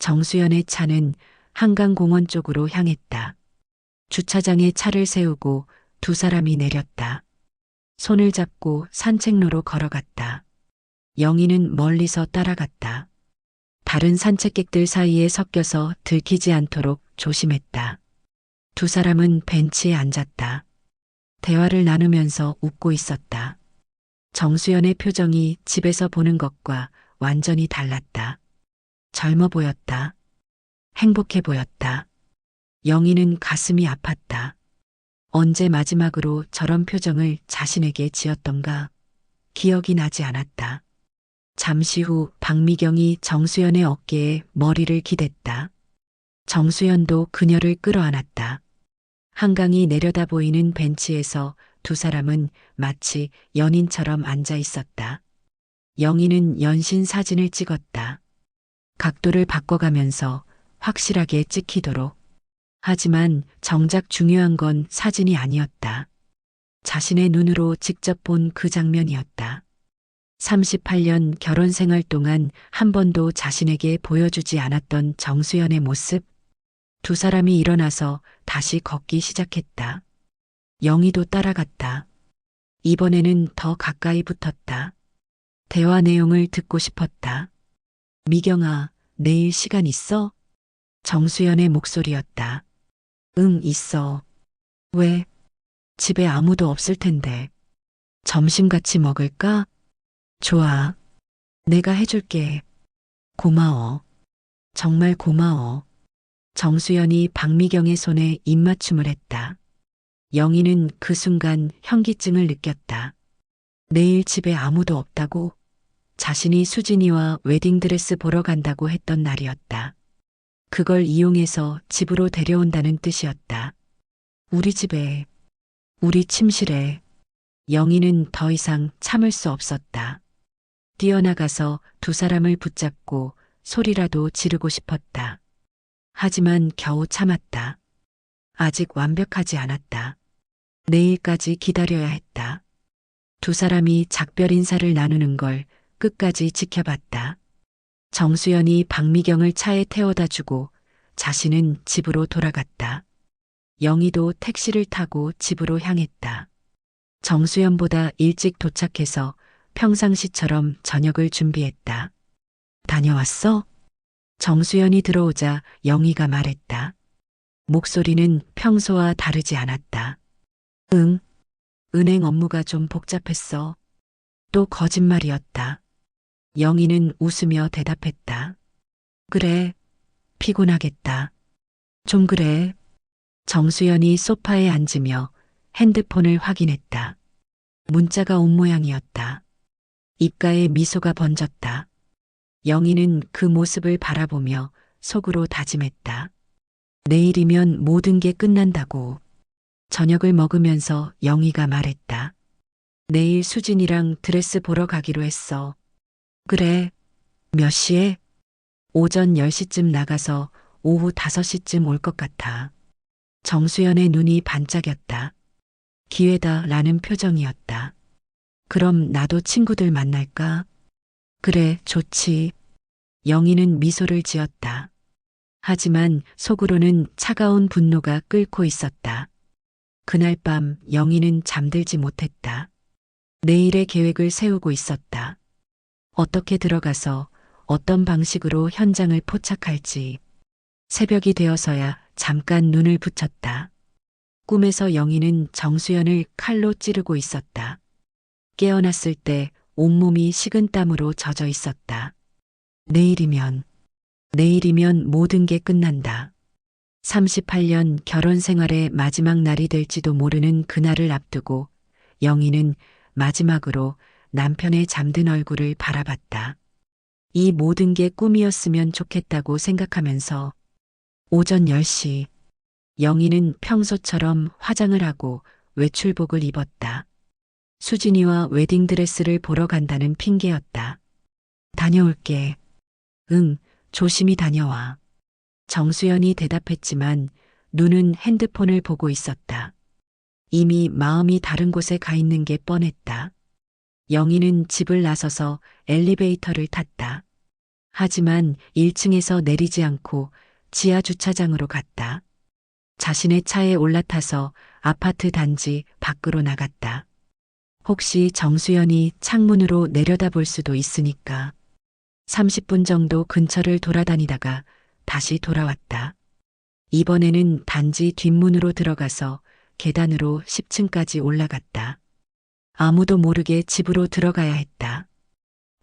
정수연의 차는 한강공원 쪽으로 향했다. 주차장에 차를 세우고 두 사람이 내렸다. 손을 잡고 산책로로 걸어갔다. 영희는 멀리서 따라갔다. 다른 산책객들 사이에 섞여서 들키지 않도록 조심했다. 두 사람은 벤치에 앉았다. 대화를 나누면서 웃고 있었다. 정수연의 표정이 집에서 보는 것과 완전히 달랐다. 젊어 보였다. 행복해 보였다. 영희는 가슴이 아팠다. 언제 마지막으로 저런 표정을 자신에게 지었던가 기억이 나지 않았다. 잠시 후 박미경이 정수연의 어깨에 머리를 기댔다. 정수연도 그녀를 끌어안았다. 한강이 내려다 보이는 벤치에서 두 사람은 마치 연인처럼 앉아 있었다. 영희는 연신 사진을 찍었다. 각도를 바꿔가면서 확실하게 찍히도록. 하지만 정작 중요한 건 사진이 아니었다. 자신의 눈으로 직접 본 그 장면이었다. 38년 결혼 생활 동안 한 번도 자신에게 보여주지 않았던 정수연의 모습. 두 사람이 일어나서 다시 걷기 시작했다. 영희도 따라갔다. 이번에는 더 가까이 붙었다. 대화 내용을 듣고 싶었다. 미경아, 내일 시간 있어? 정수연의 목소리였다. 응, 있어. 왜? 집에 아무도 없을 텐데. 점심 같이 먹을까? 좋아. 내가 해줄게. 고마워. 정말 고마워. 정수연이 박미경의 손에 입맞춤을 했다. 영희는 그 순간 현기증을 느꼈다. 내일 집에 아무도 없다고? 자신이 수진이와 웨딩드레스 보러 간다고 했던 날이었다. 그걸 이용해서 집으로 데려온다는 뜻이었다. 우리 집에, 우리 침실에. 영희는 더 이상 참을 수 없었다. 뛰어나가서 두 사람을 붙잡고 소리라도 지르고 싶었다. 하지만 겨우 참았다. 아직 완벽하지 않았다. 내일까지 기다려야 했다. 두 사람이 작별 인사를 나누는 걸 끝까지 지켜봤다. 정수연이 박미경을 차에 태워다 주고 자신은 집으로 돌아갔다. 영희도 택시를 타고 집으로 향했다. 정수연보다 일찍 도착해서 평상시처럼 저녁을 준비했다. 다녀왔어? 정수연이 들어오자 영희가 말했다. 목소리는 평소와 다르지 않았다. 응. 은행 업무가 좀 복잡했어. 또 거짓말이었다. 영희는 웃으며 대답했다. 그래. 피곤하겠다. 좀 그래. 정수연이 소파에 앉으며 핸드폰을 확인했다. 문자가 온 모양이었다. 입가에 미소가 번졌다. 영희는 그 모습을 바라보며 속으로 다짐했다. 내일이면 모든 게 끝난다고. 저녁을 먹으면서 영희가 말했다. 내일 수진이랑 드레스 보러 가기로 했어. 그래. 몇 시에? 오전 10시쯤 나가서 오후 5시쯤 올 것 같아. 정수연의 눈이 반짝였다. 기회다 라는 표정이었다. 그럼 나도 친구들 만날까? 그래, 좋지. 영희는 미소를 지었다. 하지만 속으로는 차가운 분노가 끓고 있었다. 그날 밤 영희는 잠들지 못했다. 내일의 계획을 세우고 있었다. 어떻게 들어가서 어떤 방식으로 현장을 포착할지. 새벽이 되어서야 잠깐 눈을 붙였다. 꿈에서 영희는 정수연을 칼로 찌르고 있었다. 깨어났을 때 온몸이 식은땀으로 젖어 있었다. 내일이면 모든 게 끝난다. 38년 결혼 생활의 마지막 날이 될지도 모르는 그날을 앞두고 영희는 마지막으로 남편의 잠든 얼굴을 바라봤다. 이 모든 게 꿈이었으면 좋겠다고 생각하면서 오전 10시 영희는 평소처럼 화장을 하고 외출복을 입었다. 수진이와 웨딩드레스를 보러 간다는 핑계였다. 다녀올게. 응, 조심히 다녀와. 정수연이 대답했지만 눈은 핸드폰을 보고 있었다. 이미 마음이 다른 곳에 가 있는 게 뻔했다. 영희는 집을 나서서 엘리베이터를 탔다. 하지만 1층에서 내리지 않고 지하 주차장으로 갔다. 자신의 차에 올라타서 아파트 단지 밖으로 나갔다. 혹시 정수연이 창문으로 내려다볼 수도 있으니까. 30분 정도 근처를 돌아다니다가 다시 돌아왔다. 이번에는 단지 뒷문으로 들어가서 계단으로 10층까지 올라갔다. 아무도 모르게 집으로 들어가야 했다.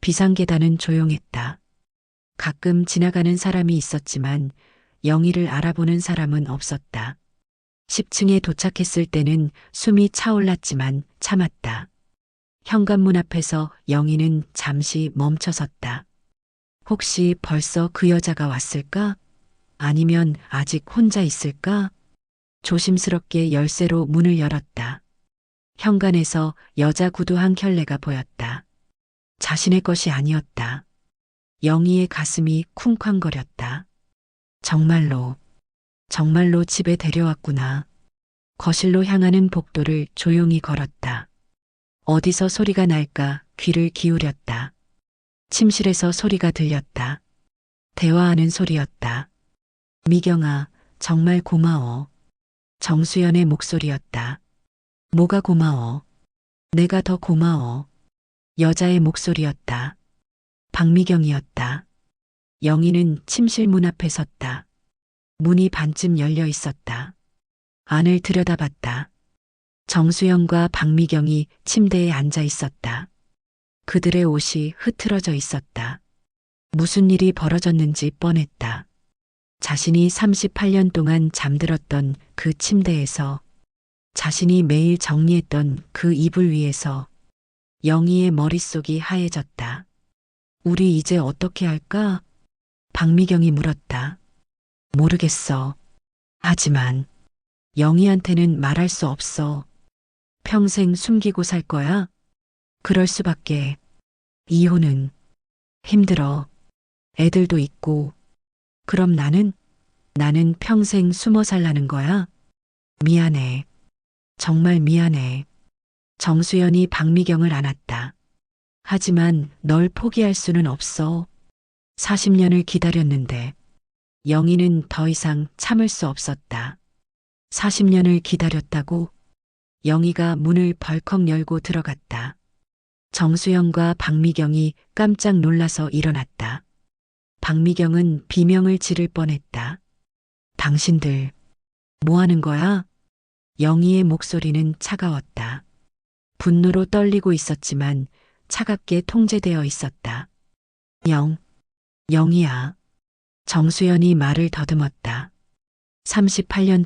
비상계단은 조용했다. 가끔 지나가는 사람이 있었지만 영희를 알아보는 사람은 없었다. 10층에 도착했을 때는 숨이 차올랐지만 참았다. 현관문 앞에서 영희는 잠시 멈춰섰다. 혹시 벌써 그 여자가 왔을까? 아니면 아직 혼자 있을까? 조심스럽게 열쇠로 문을 열었다. 현관에서 여자 구두 한 켤레가 보였다. 자신의 것이 아니었다. 영희의 가슴이 쿵쾅거렸다. 정말로, 정말로 집에 데려왔구나. 거실로 향하는 복도를 조용히 걸었다. 어디서 소리가 날까 귀를 기울였다. 침실에서 소리가 들렸다. 대화하는 소리였다. 미경아, 정말 고마워. 정수연의 목소리였다. 뭐가 고마워? 내가 더 고마워. 여자의 목소리였다. 박미경이었다. 영희는 침실 문 앞에 섰다. 문이 반쯤 열려 있었다. 안을 들여다봤다. 정수연과 박미경이 침대에 앉아 있었다. 그들의 옷이 흐트러져 있었다. 무슨 일이 벌어졌는지 뻔했다. 자신이 38년 동안 잠들었던 그 침대에서, 자신이 매일 정리했던 그 이불 위에서 영희의 머릿속이 하얘졌다. 우리 이제 어떻게 할까? 박미경이 물었다. 모르겠어. 하지만 영희한테는 말할 수 없어. 평생 숨기고 살 거야? 그럴 수밖에. 이혼은 힘들어. 애들도 있고. 그럼 나는 평생 숨어 살라는 거야? 미안해. 정말 미안해. 정수연이 박미경을 안았다. 하지만 널 포기할 수는 없어. 40년을 기다렸는데. 영희는 더 이상 참을 수 없었다. 40년을 기다렸다고? 영희가 문을 벌컥 열고 들어갔다. 정수영과 박미경이 깜짝 놀라서 일어났다. 박미경은 비명을 지를 뻔했다. 당신들, 뭐 하는 거야? 영희의 목소리는 차가웠다. 분노로 떨리고 있었지만 차갑게 통제되어 있었다. 영희야. 정수연이 말을 더듬었다. 38년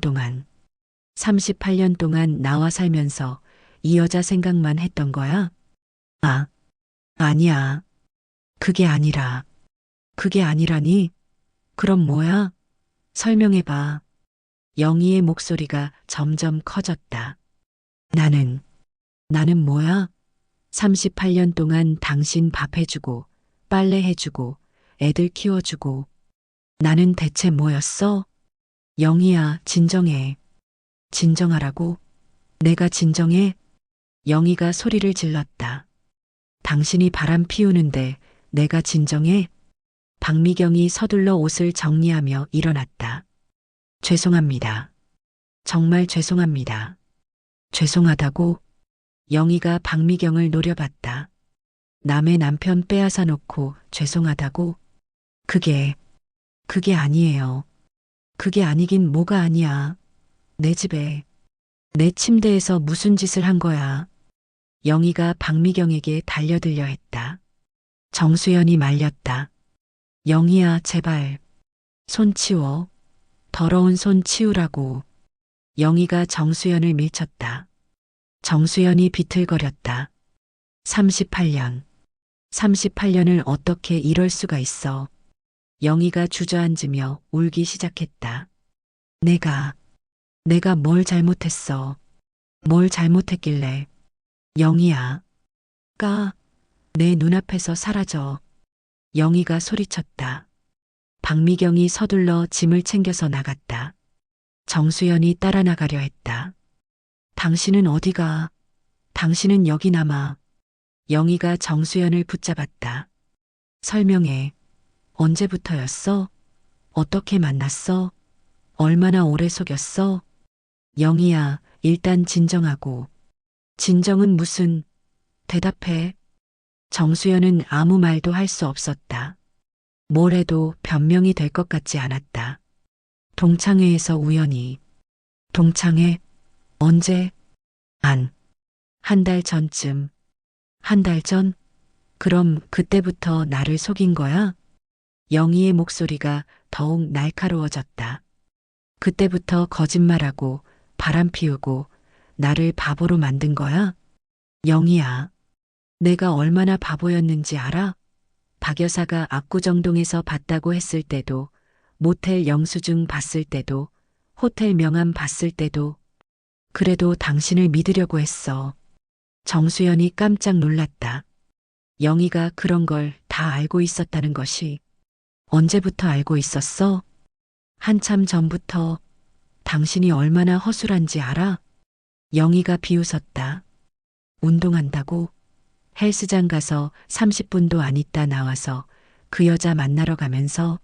동안 나와 살면서 이 여자 생각만 했던 거야? 아니야. 그게 아니라니? 그럼 뭐야? 설명해봐. 영희의 목소리가 점점 커졌다. 나는 뭐야? 38년 동안 당신 밥 해주고, 빨래 해주고, 애들 키워주고. 나는 대체 뭐였어? 영희야, 진정해. 진정하라고? 내가 진정해? 영희가 소리를 질렀다. 당신이 바람 피우는데 내가 진정해? 박미경이 서둘러 옷을 정리하며 일어났다. 죄송합니다. 정말 죄송합니다. 죄송하다고? 영희가 박미경을 노려봤다. 남의 남편 빼앗아 놓고 죄송하다고? 그게 아니에요. 그게 아니긴 뭐가 아니야. 내 집에, 내 침대에서 무슨 짓을 한 거야. 영희가 박미경에게 달려들려 했다. 정수연이 말렸다. 영희야, 제발. 손 치워. 더러운 손 치우라고. 영희가 정수연을 밀쳤다. 정수연이 비틀거렸다. 38년을 어떻게 이럴 수가 있어. 영희가 주저앉으며 울기 시작했다. 내가 뭘 잘못했어. 뭘 잘못했길래. 영희야. 내 눈앞에서 사라져. 영희가 소리쳤다. 박미경이 서둘러 짐을 챙겨서 나갔다. 정수연이 따라 나가려 했다. 당신은 어디가? 당신은 여기 남아. 영희가 정수연을 붙잡았다. 설명해. 언제부터였어? 어떻게 만났어? 얼마나 오래 속였어? 영희야, 일단 진정하고. 진정은 무슨, 대답해. 정수연은 아무 말도 할 수 없었다. 뭘 해도 변명이 될 것 같지 않았다. 동창회에서 우연히. 동창회? 언제? 한 달 전쯤. 한 달 전? 그럼 그때부터 나를 속인 거야? 영희의 목소리가 더욱 날카로워졌다. 그때부터 거짓말하고 바람 피우고 나를 바보로 만든 거야? 영희야, 내가 얼마나 바보였는지 알아? 박 여사가 압구정동에서 봤다고 했을 때도, 모텔 영수증 봤을 때도, 호텔 명함 봤을 때도, 그래도 당신을 믿으려고 했어. 정수연이 깜짝 놀랐다. 영희가 그런 걸 다 알고 있었다는 것이. 언제부터 알고 있었어? 한참 전부터. 당신이 얼마나 허술한지 알아? 영희가 비웃었다. 운동한다고? 헬스장 가서 30분도 안 있다 나와서 그 여자 만나러 가면서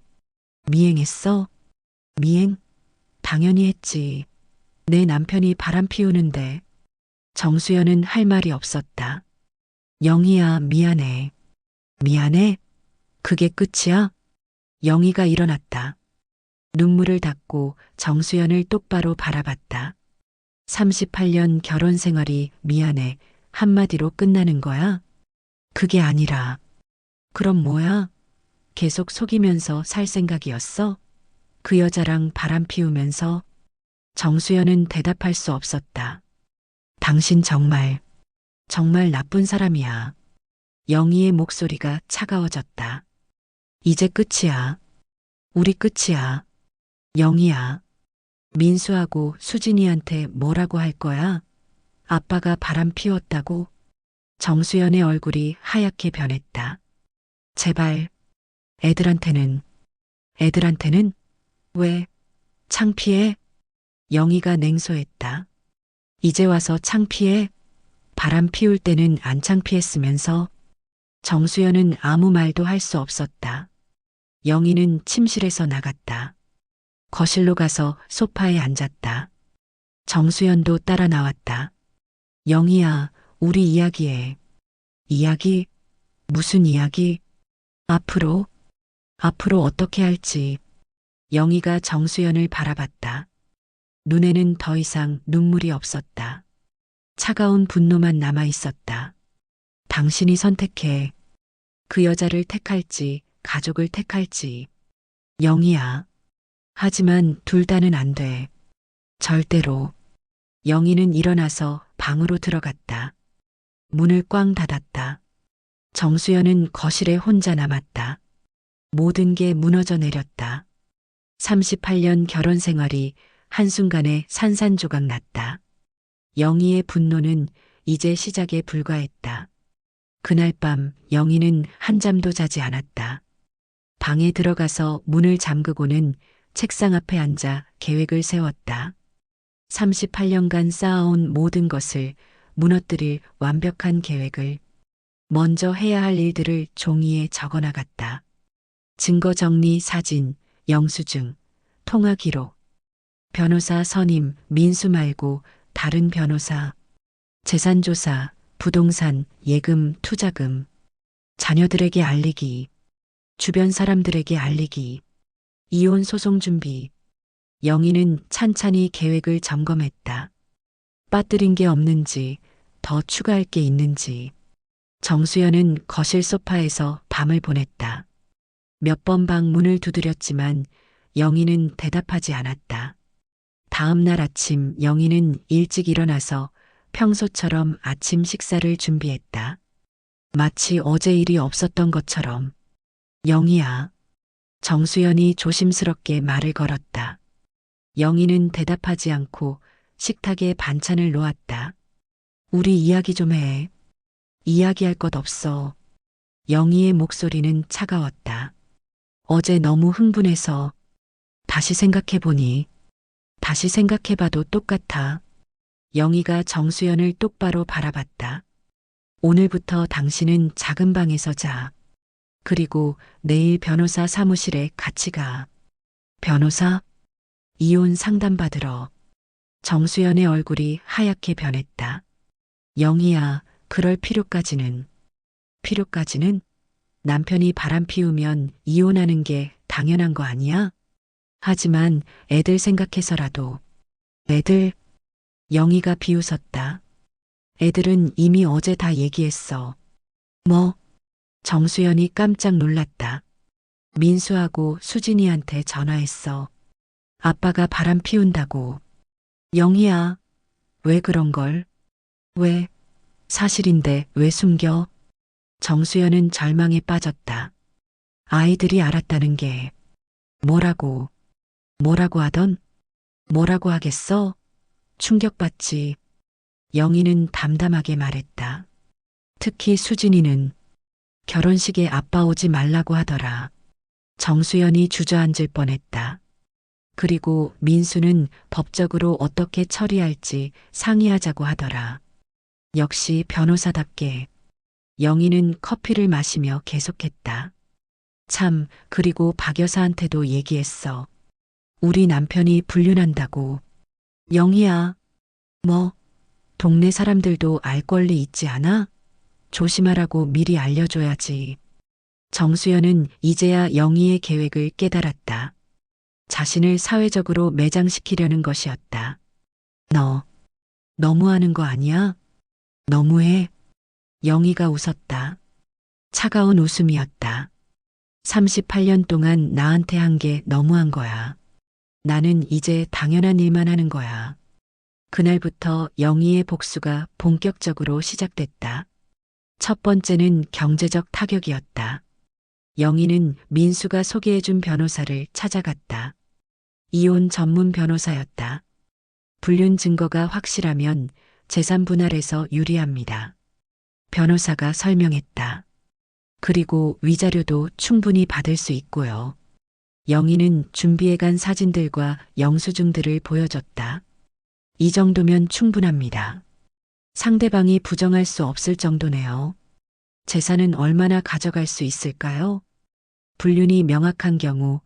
미행했어? 미행? 당연히 했지. 내 남편이 바람 피우는데. 정수연은 할 말이 없었다. 영희야, 미안해. 미안해? 그게 끝이야? 영희가 일어났다. 눈물을 닦고 정수연을 똑바로 바라봤다. 38년 결혼 생활이 미안해 한마디로 끝나는 거야? 그게 아니라. 그럼 뭐야? 계속 속이면서 살 생각이었어? 그 여자랑 바람 피우면서? 정수연은 대답할 수 없었다. 당신 정말 나쁜 사람이야. 영희의 목소리가 차가워졌다. 이제 끝이야. 우리 끝이야. 영희야. 민수하고 수진이한테 뭐라고 할 거야? 아빠가 바람 피웠다고? 정수연의 얼굴이 하얗게 변했다. 제발. 애들한테는. 애들한테는? 왜? 창피해? 영희가 냉소했다. 이제 와서 창피해? 바람 피울 때는 안 창피했으면서. 정수연은 아무 말도 할 수 없었다. 영희는 침실에서 나갔다. 거실로 가서 소파에 앉았다. 정수연도 따라 나왔다. 영희야, 우리 이야기해. 이야기? 무슨 이야기? 앞으로 어떻게 할지. 영희가 정수연을 바라봤다. 눈에는 더 이상 눈물이 없었다. 차가운 분노만 남아 있었다. 당신이 선택해. 그 여자를 택할지, 가족을 택할지. 영희야. 하지만 둘 다는 안 돼. 절대로. 영희는 일어나서 방으로 들어갔다. 문을 꽝 닫았다. 정수연은 거실에 혼자 남았다. 모든 게 무너져 내렸다. 38년 결혼 생활이 한순간에 산산조각 났다. 영희의 분노는 이제 시작에 불과했다. 그날 밤 영희는 한잠도 자지 않았다. 방에 들어가서 문을 잠그고는 책상 앞에 앉아 계획을 세웠다. 38년간 쌓아온 모든 것을 무너뜨릴 완벽한 계획을. 먼저 해야 할 일들을 종이에 적어 나갔다. 증거 정리 사진, 영수증, 통화 기록, 변호사 선임, 민수 말고 다른 변호사, 재산 조사, 부동산, 예금, 투자금, 자녀들에게 알리기, 주변 사람들에게 알리기, 이혼 소송 준비. 영희는 찬찬히 계획을 점검했다. 빠뜨린 게 없는지, 더 추가할 게 있는지. 정수연은 거실 소파에서 밤을 보냈다. 몇 번 방 문을 두드렸지만 영희는 대답하지 않았다. 다음 날 아침 영희는 일찍 일어나서 평소처럼 아침 식사를 준비했다. 마치 어제 일이 없었던 것처럼. 영희야. 정수연이 조심스럽게 말을 걸었다. 영희는 대답하지 않고 식탁에 반찬을 놓았다. 우리 이야기 좀 해. 이야기할 것 없어. 영희의 목소리는 차가웠다. 어제 너무 흥분해서. 다시 생각해보니. 다시 생각해봐도 똑같아. 영희가 정수연을 똑바로 바라봤다. 오늘부터 당신은 작은 방에서 자. 그리고 내일 변호사 사무실에 같이 가. 변호사? 이혼 상담받으러. 정수연의 얼굴이 하얗게 변했다. 영희야, 그럴 필요까지는. 필요까지는? 남편이 바람 피우면 이혼하는 게 당연한 거 아니야? 하지만 애들 생각해서라도. 애들? 영희가 비웃었다. 애들은 이미 어제 다 얘기했어. 뭐? 정수연이 깜짝 놀랐다. 민수하고 수진이한테 전화했어. 아빠가 바람 피운다고. 영희야, 왜 그런 걸? 왜? 사실인데 왜 숨겨? 정수연은 절망에 빠졌다. 아이들이 알았다는 게 뭐라고? 뭐라고 하던? 뭐라고 하겠어? 충격받지. 영희는 담담하게 말했다. 특히 수진이는 결혼식에 아빠 오지 말라고 하더라. 정수연이 주저앉을 뻔했다. 그리고 민수는 법적으로 어떻게 처리할지 상의하자고 하더라. 역시 변호사답게. 영희는 커피를 마시며 계속했다. 참, 그리고 박 여사한테도 얘기했어. 우리 남편이 불륜한다고. 영희야, 뭐, 동네 사람들도 알 권리 있지 않아? 조심하라고 미리 알려줘야지. 정수연은 이제야 영희의 계획을 깨달았다. 자신을 사회적으로 매장시키려는 것이었다. 너, 너무하는 거 아니야? 너무해. 영희가 웃었다. 차가운 웃음이었다. 38년 동안 나한테 한 게 너무한 거야. 나는 이제 당연한 일만 하는 거야. 그날부터 영희의 복수가 본격적으로 시작됐다. 첫 번째는 경제적 타격이었다. 영희는 민수가 소개해준 변호사를 찾아갔다. 이혼 전문 변호사였다. 불륜 증거가 확실하면 재산 분할에서 유리합니다. 변호사가 설명했다. 그리고 위자료도 충분히 받을 수 있고요. 영희는 준비해간 사진들과 영수증들을 보여줬다. 이 정도면 충분합니다. 상대방이 부정할 수 없을 정도네요. 재산은 얼마나 가져갈 수 있을까요? 불륜이 명확한 경우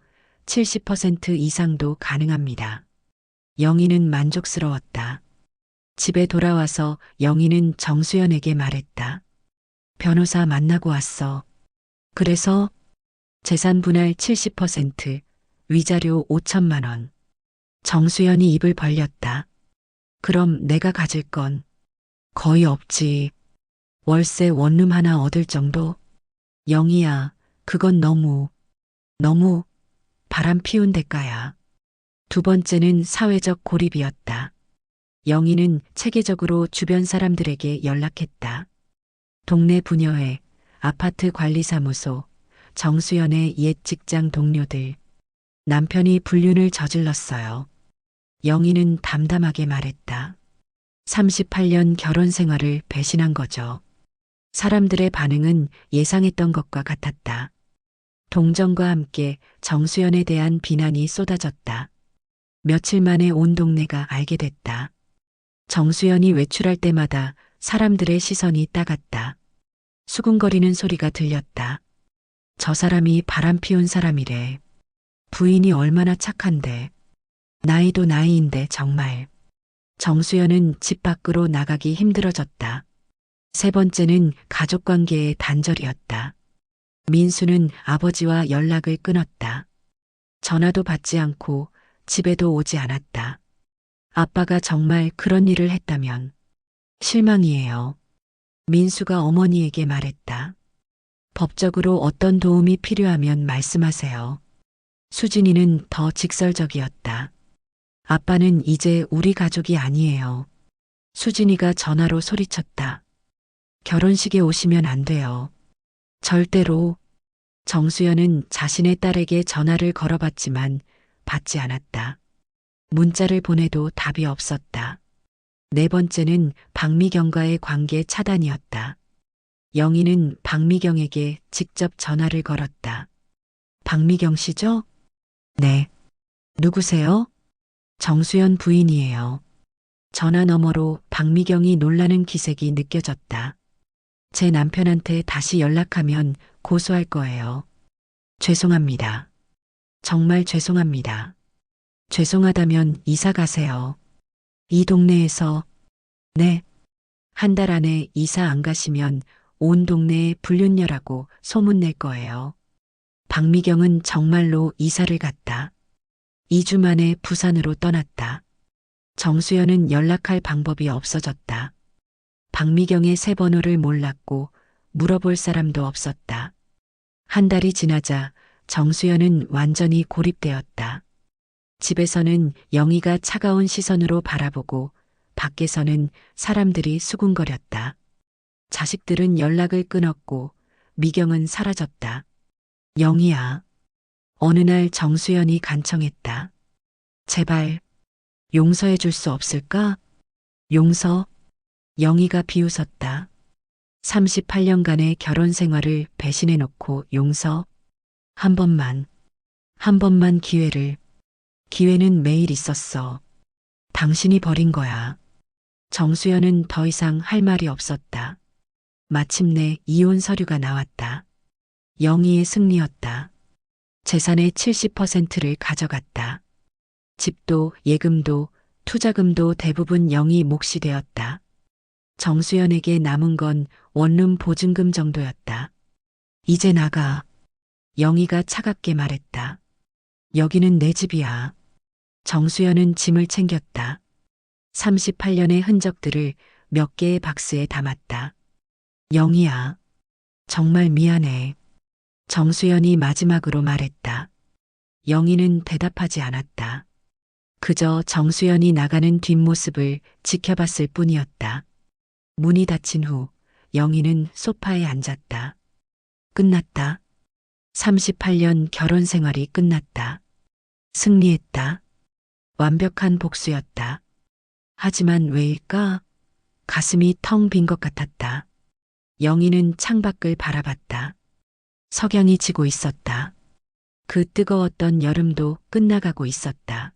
70% 이상도 가능합니다. 영희는 만족스러웠다. 집에 돌아와서 영희는 정수연에게 말했다. 변호사 만나고 왔어. 그래서 재산 분할 70%, 위자료 5천만 원. 정수연이 입을 벌렸다. 그럼 내가 가질 건 거의 없지. 월세 원룸 하나 얻을 정도? 영희야, 그건 너무 바람 피운 대가야. 두 번째는 사회적 고립이었다. 영희는 체계적으로 주변 사람들에게 연락했다. 동네 부녀회, 아파트 관리사무소, 정수연의 옛 직장 동료들. 남편이 불륜을 저질렀어요. 영희는 담담하게 말했다. 38년 결혼 생활을 배신한 거죠. 사람들의 반응은 예상했던 것과 같았다. 동정과 함께 정수연에 대한 비난이 쏟아졌다. 며칠 만에 온 동네가 알게 됐다. 정수연이 외출할 때마다 사람들의 시선이 따갔다. 수군거리는 소리가 들렸다. 저 사람이 바람 피운 사람이래. 부인이 얼마나 착한데. 나이도 나이인데 정말. 정수연은 집 밖으로 나가기 힘들어졌다. 세 번째는 가족관계의 단절이었다. 민수는 아버지와 연락을 끊었다. 전화도 받지 않고 집에도 오지 않았다. 아빠가 정말 그런 일을 했다면 실망이에요. 민수가 어머니에게 말했다. 법적으로 어떤 도움이 필요하면 말씀하세요. 수진이는 더 직설적이었다. 아빠는 이제 우리 가족이 아니에요. 수진이가 전화로 소리쳤다. 결혼식에 오시면 안 돼요. 절대로. 정수연은 자신의 딸에게 전화를 걸어봤지만 받지 않았다. 문자를 보내도 답이 없었다. 네 번째는 박미경과의 관계 차단이었다. 영희는 박미경에게 직접 전화를 걸었다. 박미경 씨죠? 네. 누구세요? 정수연 부인이에요. 전화 너머로 박미경이 놀라는 기색이 느껴졌다. 제 남편한테 다시 연락하면 고소할 거예요. 죄송합니다. 정말 죄송합니다. 죄송하다면 이사 가세요. 이 동네에서, 네, 한 달 안에 이사 안 가시면 온 동네에 불륜녀라고 소문낼 거예요. 박미경은 정말로 이사를 갔다. 2주 만에 부산으로 떠났다. 정수연은 연락할 방법이 없어졌다. 박미경의 새 번호를 몰랐고 물어볼 사람도 없었다. 한 달이 지나자 정수연은 완전히 고립되었다. 집에서는 영희가 차가운 시선으로 바라보고 밖에서는 사람들이 수군거렸다. 자식들은 연락을 끊었고 미경은 사라졌다. 영희야. 어느 날 정수연이 간청했다. 제발 용서해 줄 수 없을까? 용서? 영희가 비웃었다. 38년간의 결혼 생활을 배신해 놓고 용서? 한 번만, 한 번만 기회를. 기회는 매일 있었어. 당신이 버린 거야. 정수연은 더 이상 할 말이 없었다. 마침내 이혼 서류가 나왔다. 영희의 승리였다. 재산의 70%를 가져갔다. 집도 예금도 투자금도 대부분 영희 몫이 되었다. 정수연에게 남은 건 원룸 보증금 정도였다. 이제 나가. 영희가 차갑게 말했다. 여기는 내 집이야. 정수연은 짐을 챙겼다. 38년의 흔적들을 몇 개의 박스에 담았다. 영희야. 정말 미안해. 정수연이 마지막으로 말했다. 영희는 대답하지 않았다. 그저 정수연이 나가는 뒷모습을 지켜봤을 뿐이었다. 문이 닫힌 후 영희는 소파에 앉았다. 끝났다. 38년 결혼 생활이 끝났다. 승리했다. 완벽한 복수였다. 하지만 왜일까? 가슴이 텅 빈 것 같았다. 영희는 창밖을 바라봤다. 석양이 지고 있었다. 그 뜨거웠던 여름도 끝나가고 있었다.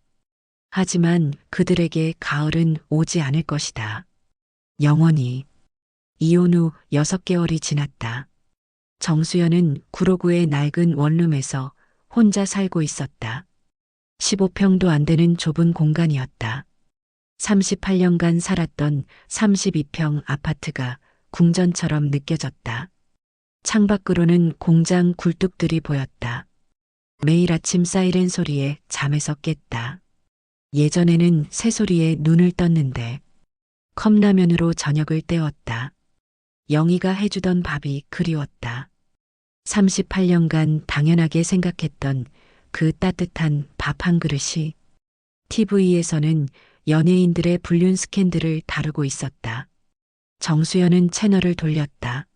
하지만 그들에게 가을은 오지 않을 것이다. 영원히. 이혼 후 6개월이 지났다. 정수연은 구로구의 낡은 원룸에서 혼자 살고 있었다. 15평도 안 되는 좁은 공간이었다. 38년간 살았던 32평 아파트가 궁전처럼 느껴졌다. 창밖으로는 공장 굴뚝들이 보였다. 매일 아침 사이렌 소리에 잠에서 깼다. 예전에는 새소리에 눈을 떴는데 컵라면으로 저녁을 때웠다. 영희가 해주던 밥이 그리웠다. 38년간 당연하게 생각했던 그 따뜻한 밥 한 그릇이 TV에서는 연예인들의 불륜 스캔들을 다루고 있었다. 정수연은 채널을 돌렸다.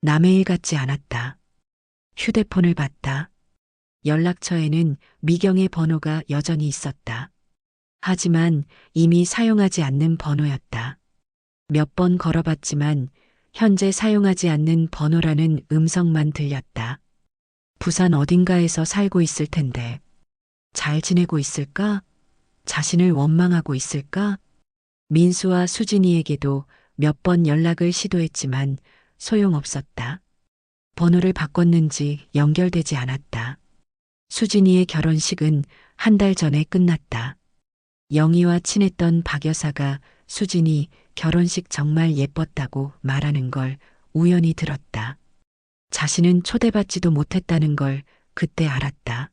남의 일 같지 않았다. 휴대폰을 봤다. 연락처에는 미경의 번호가 여전히 있었다. 하지만 이미 사용하지 않는 번호였다. 몇 번 걸어봤지만 현재 사용하지 않는 번호라는 음성만 들렸다. 부산 어딘가에서 살고 있을 텐데 잘 지내고 있을까? 자신을 원망하고 있을까? 민수와 수진이에게도 몇 번 연락을 시도했지만 소용없었다. 번호를 바꿨는지 연결되지 않았다. 수진이의 결혼식은 한 달 전에 끝났다. 영희와 친했던 박 여사가 수진이 결혼식 정말 예뻤다고 말하는 걸 우연히 들었다. 자신은 초대받지도 못했다는 걸 그때 알았다.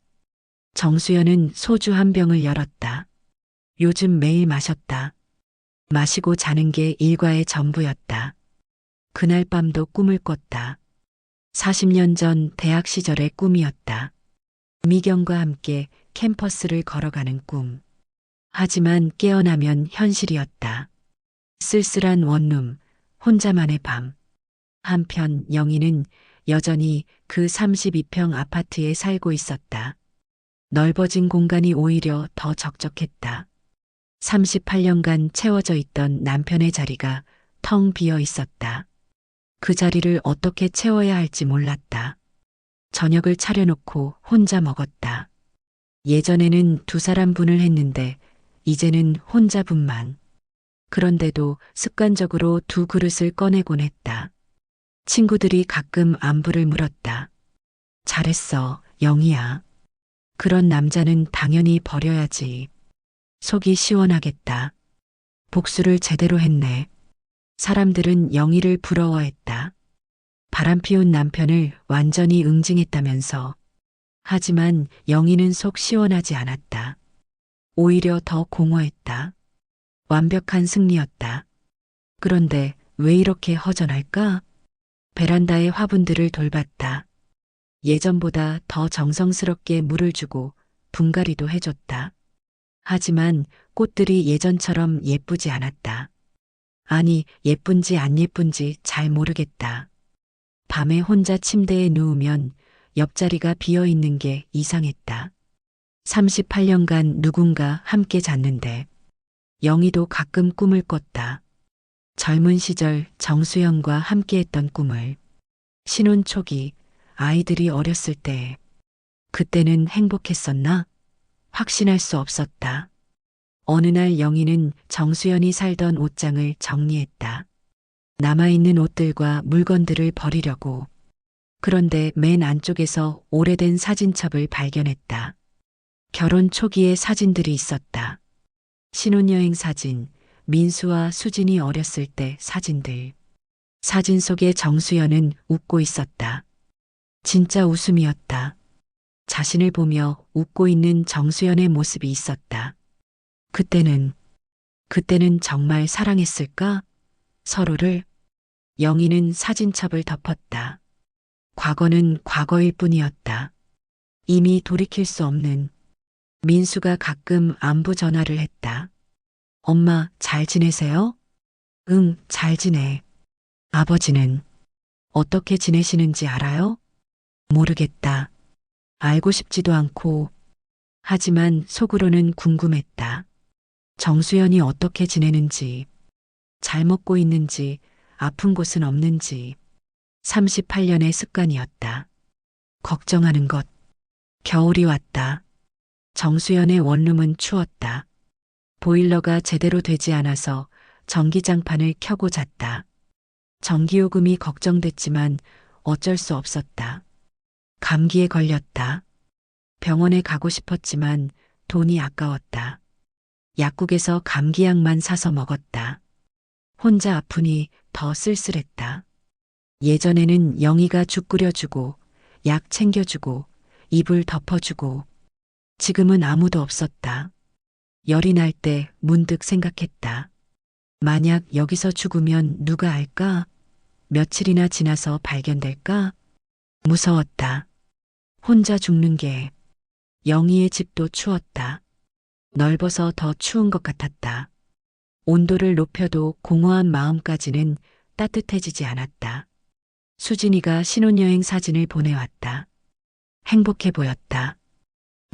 정수연은 소주 한 병을 열었다. 요즘 매일 마셨다. 마시고 자는 게 일과의 전부였다. 그날 밤도 꿈을 꿨다. 40년 전 대학 시절의 꿈이었다. 미경과 함께 캠퍼스를 걸어가는 꿈. 하지만 깨어나면 현실이었다. 쓸쓸한 원룸, 혼자만의 밤. 한편 영희는 여전히 그 32평 아파트에 살고 있었다. 넓어진 공간이 오히려 더 적적했다. 38년간 채워져 있던 남편의 자리가 텅 비어 있었다. 그 자리를 어떻게 채워야 할지 몰랐다. 저녁을 차려놓고 혼자 먹었다. 예전에는 두 사람분을 했는데 이제는 혼자분만. 그런데도 습관적으로 두 그릇을 꺼내곤 했다. 친구들이 가끔 안부를 물었다. 잘했어, 영희야. 그런 남자는 당연히 버려야지. 속이 시원하겠다. 복수를 제대로 했네. 사람들은 영희를 부러워했다. 바람피운 남편을 완전히 응징했다면서. 하지만 영희는 속 시원하지 않았다. 오히려 더 공허했다. 완벽한 승리였다. 그런데 왜 이렇게 허전할까? 베란다의 화분들을 돌봤다. 예전보다 더 정성스럽게 물을 주고 분갈이도 해줬다. 하지만 꽃들이 예전처럼 예쁘지 않았다. 아니, 예쁜지 안 예쁜지 잘 모르겠다. 밤에 혼자 침대에 누우면 옆자리가 비어 있는 게 이상했다. 38년간 누군가 함께 잤는데 영희도 가끔 꿈을 꿨다. 젊은 시절 정수영과 함께했던 꿈을. 신혼 초기 아이들이 어렸을 때. 그때는 행복했었나? 확신할 수 없었다. 어느 날 영희는 정수연이 살던 옷장을 정리했다. 남아있는 옷들과 물건들을 버리려고. 그런데 맨 안쪽에서 오래된 사진첩을 발견했다. 결혼 초기의 사진들이 있었다. 신혼여행 사진, 민수와 수진이 어렸을 때 사진들. 사진 속에 정수연은 웃고 있었다. 진짜 웃음이었다. 자신을 보며 웃고 있는 정수연의 모습이 있었다. 그때는 정말 사랑했을까? 서로를. 영희는 사진첩을 덮었다. 과거는 과거일 뿐이었다. 이미 돌이킬 수 없는. 민수가 가끔 안부 전화를 했다. 엄마, 잘 지내세요? 응, 잘 지내. 아버지는 어떻게 지내시는지 알아요? 모르겠다. 알고 싶지도 않고. 하지만 속으로는 궁금했다. 정수연이 어떻게 지내는지, 잘 먹고 있는지, 아픈 곳은 없는지. 38년의 습관이었다. 걱정하는 것. 겨울이 왔다. 정수연의 원룸은 추웠다. 보일러가 제대로 되지 않아서 전기장판을 켜고 잤다. 전기요금이 걱정됐지만 어쩔 수 없었다. 감기에 걸렸다. 병원에 가고 싶었지만 돈이 아까웠다. 약국에서 감기약만 사서 먹었다. 혼자 아프니 더 쓸쓸했다. 예전에는 영희가 죽 끓여주고 약 챙겨주고 이불 덮어주고. 지금은 아무도 없었다. 열이 날 때 문득 생각했다. 만약 여기서 죽으면 누가 알까? 며칠이나 지나서 발견될까? 무서웠다. 혼자 죽는 게. 영희의 집도 추웠다. 넓어서 더 추운 것 같았다. 온도를 높여도 공허한 마음까지는 따뜻해지지 않았다. 수진이가 신혼여행 사진을 보내왔다. 행복해 보였다.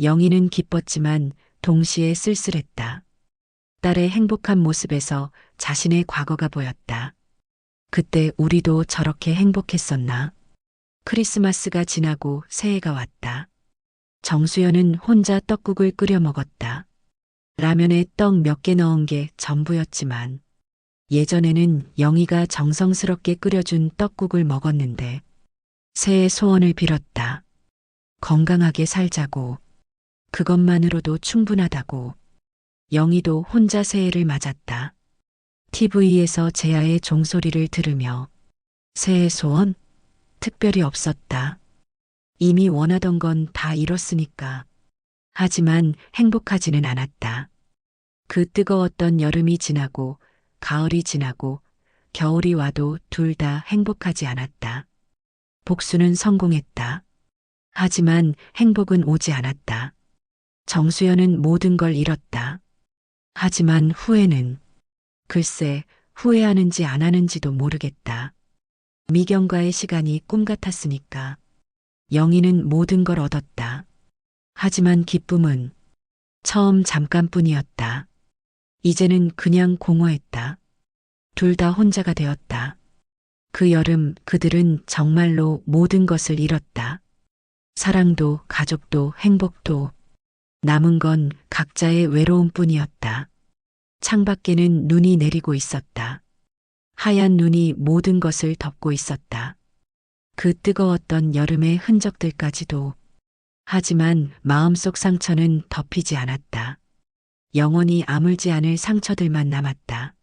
영희는 기뻤지만 동시에 쓸쓸했다. 딸의 행복한 모습에서 자신의 과거가 보였다. 그때 우리도 저렇게 행복했었나? 크리스마스가 지나고 새해가 왔다. 정수연은 혼자 떡국을 끓여 먹었다. 라면에 떡 몇 개 넣은 게 전부였지만 예전에는 영희가 정성스럽게 끓여준 떡국을 먹었는데 새해 소원을 빌었다. 건강하게 살자고. 그것만으로도 충분하다고. 영희도 혼자 새해를 맞았다. TV에서 제아의 종소리를 들으며 새해 소원? 특별히 없었다. 이미 원하던 건 다 이뤘으니까. 하지만 행복하지는 않았다. 그 뜨거웠던 여름이 지나고 가을이 지나고 겨울이 와도 둘 다 행복하지 않았다. 복수는 성공했다. 하지만 행복은 오지 않았다. 정수연은 모든 걸 잃었다. 하지만 후회는 글쎄 후회하는지 안 하는지도 모르겠다. 미경과의 시간이 꿈 같았으니까. 영희는 모든 걸 얻었다. 하지만 기쁨은 처음 잠깐뿐이었다. 이제는 그냥 공허했다. 둘 다 혼자가 되었다. 그 여름 그들은 정말로 모든 것을 잃었다. 사랑도 가족도 행복도. 남은 건 각자의 외로움뿐이었다. 창밖에는 눈이 내리고 있었다. 하얀 눈이 모든 것을 덮고 있었다. 그 뜨거웠던 여름의 흔적들까지도. 하지만 마음속 상처는 덮이지 않았다. 영원히 아물지 않을 상처들만 남았다.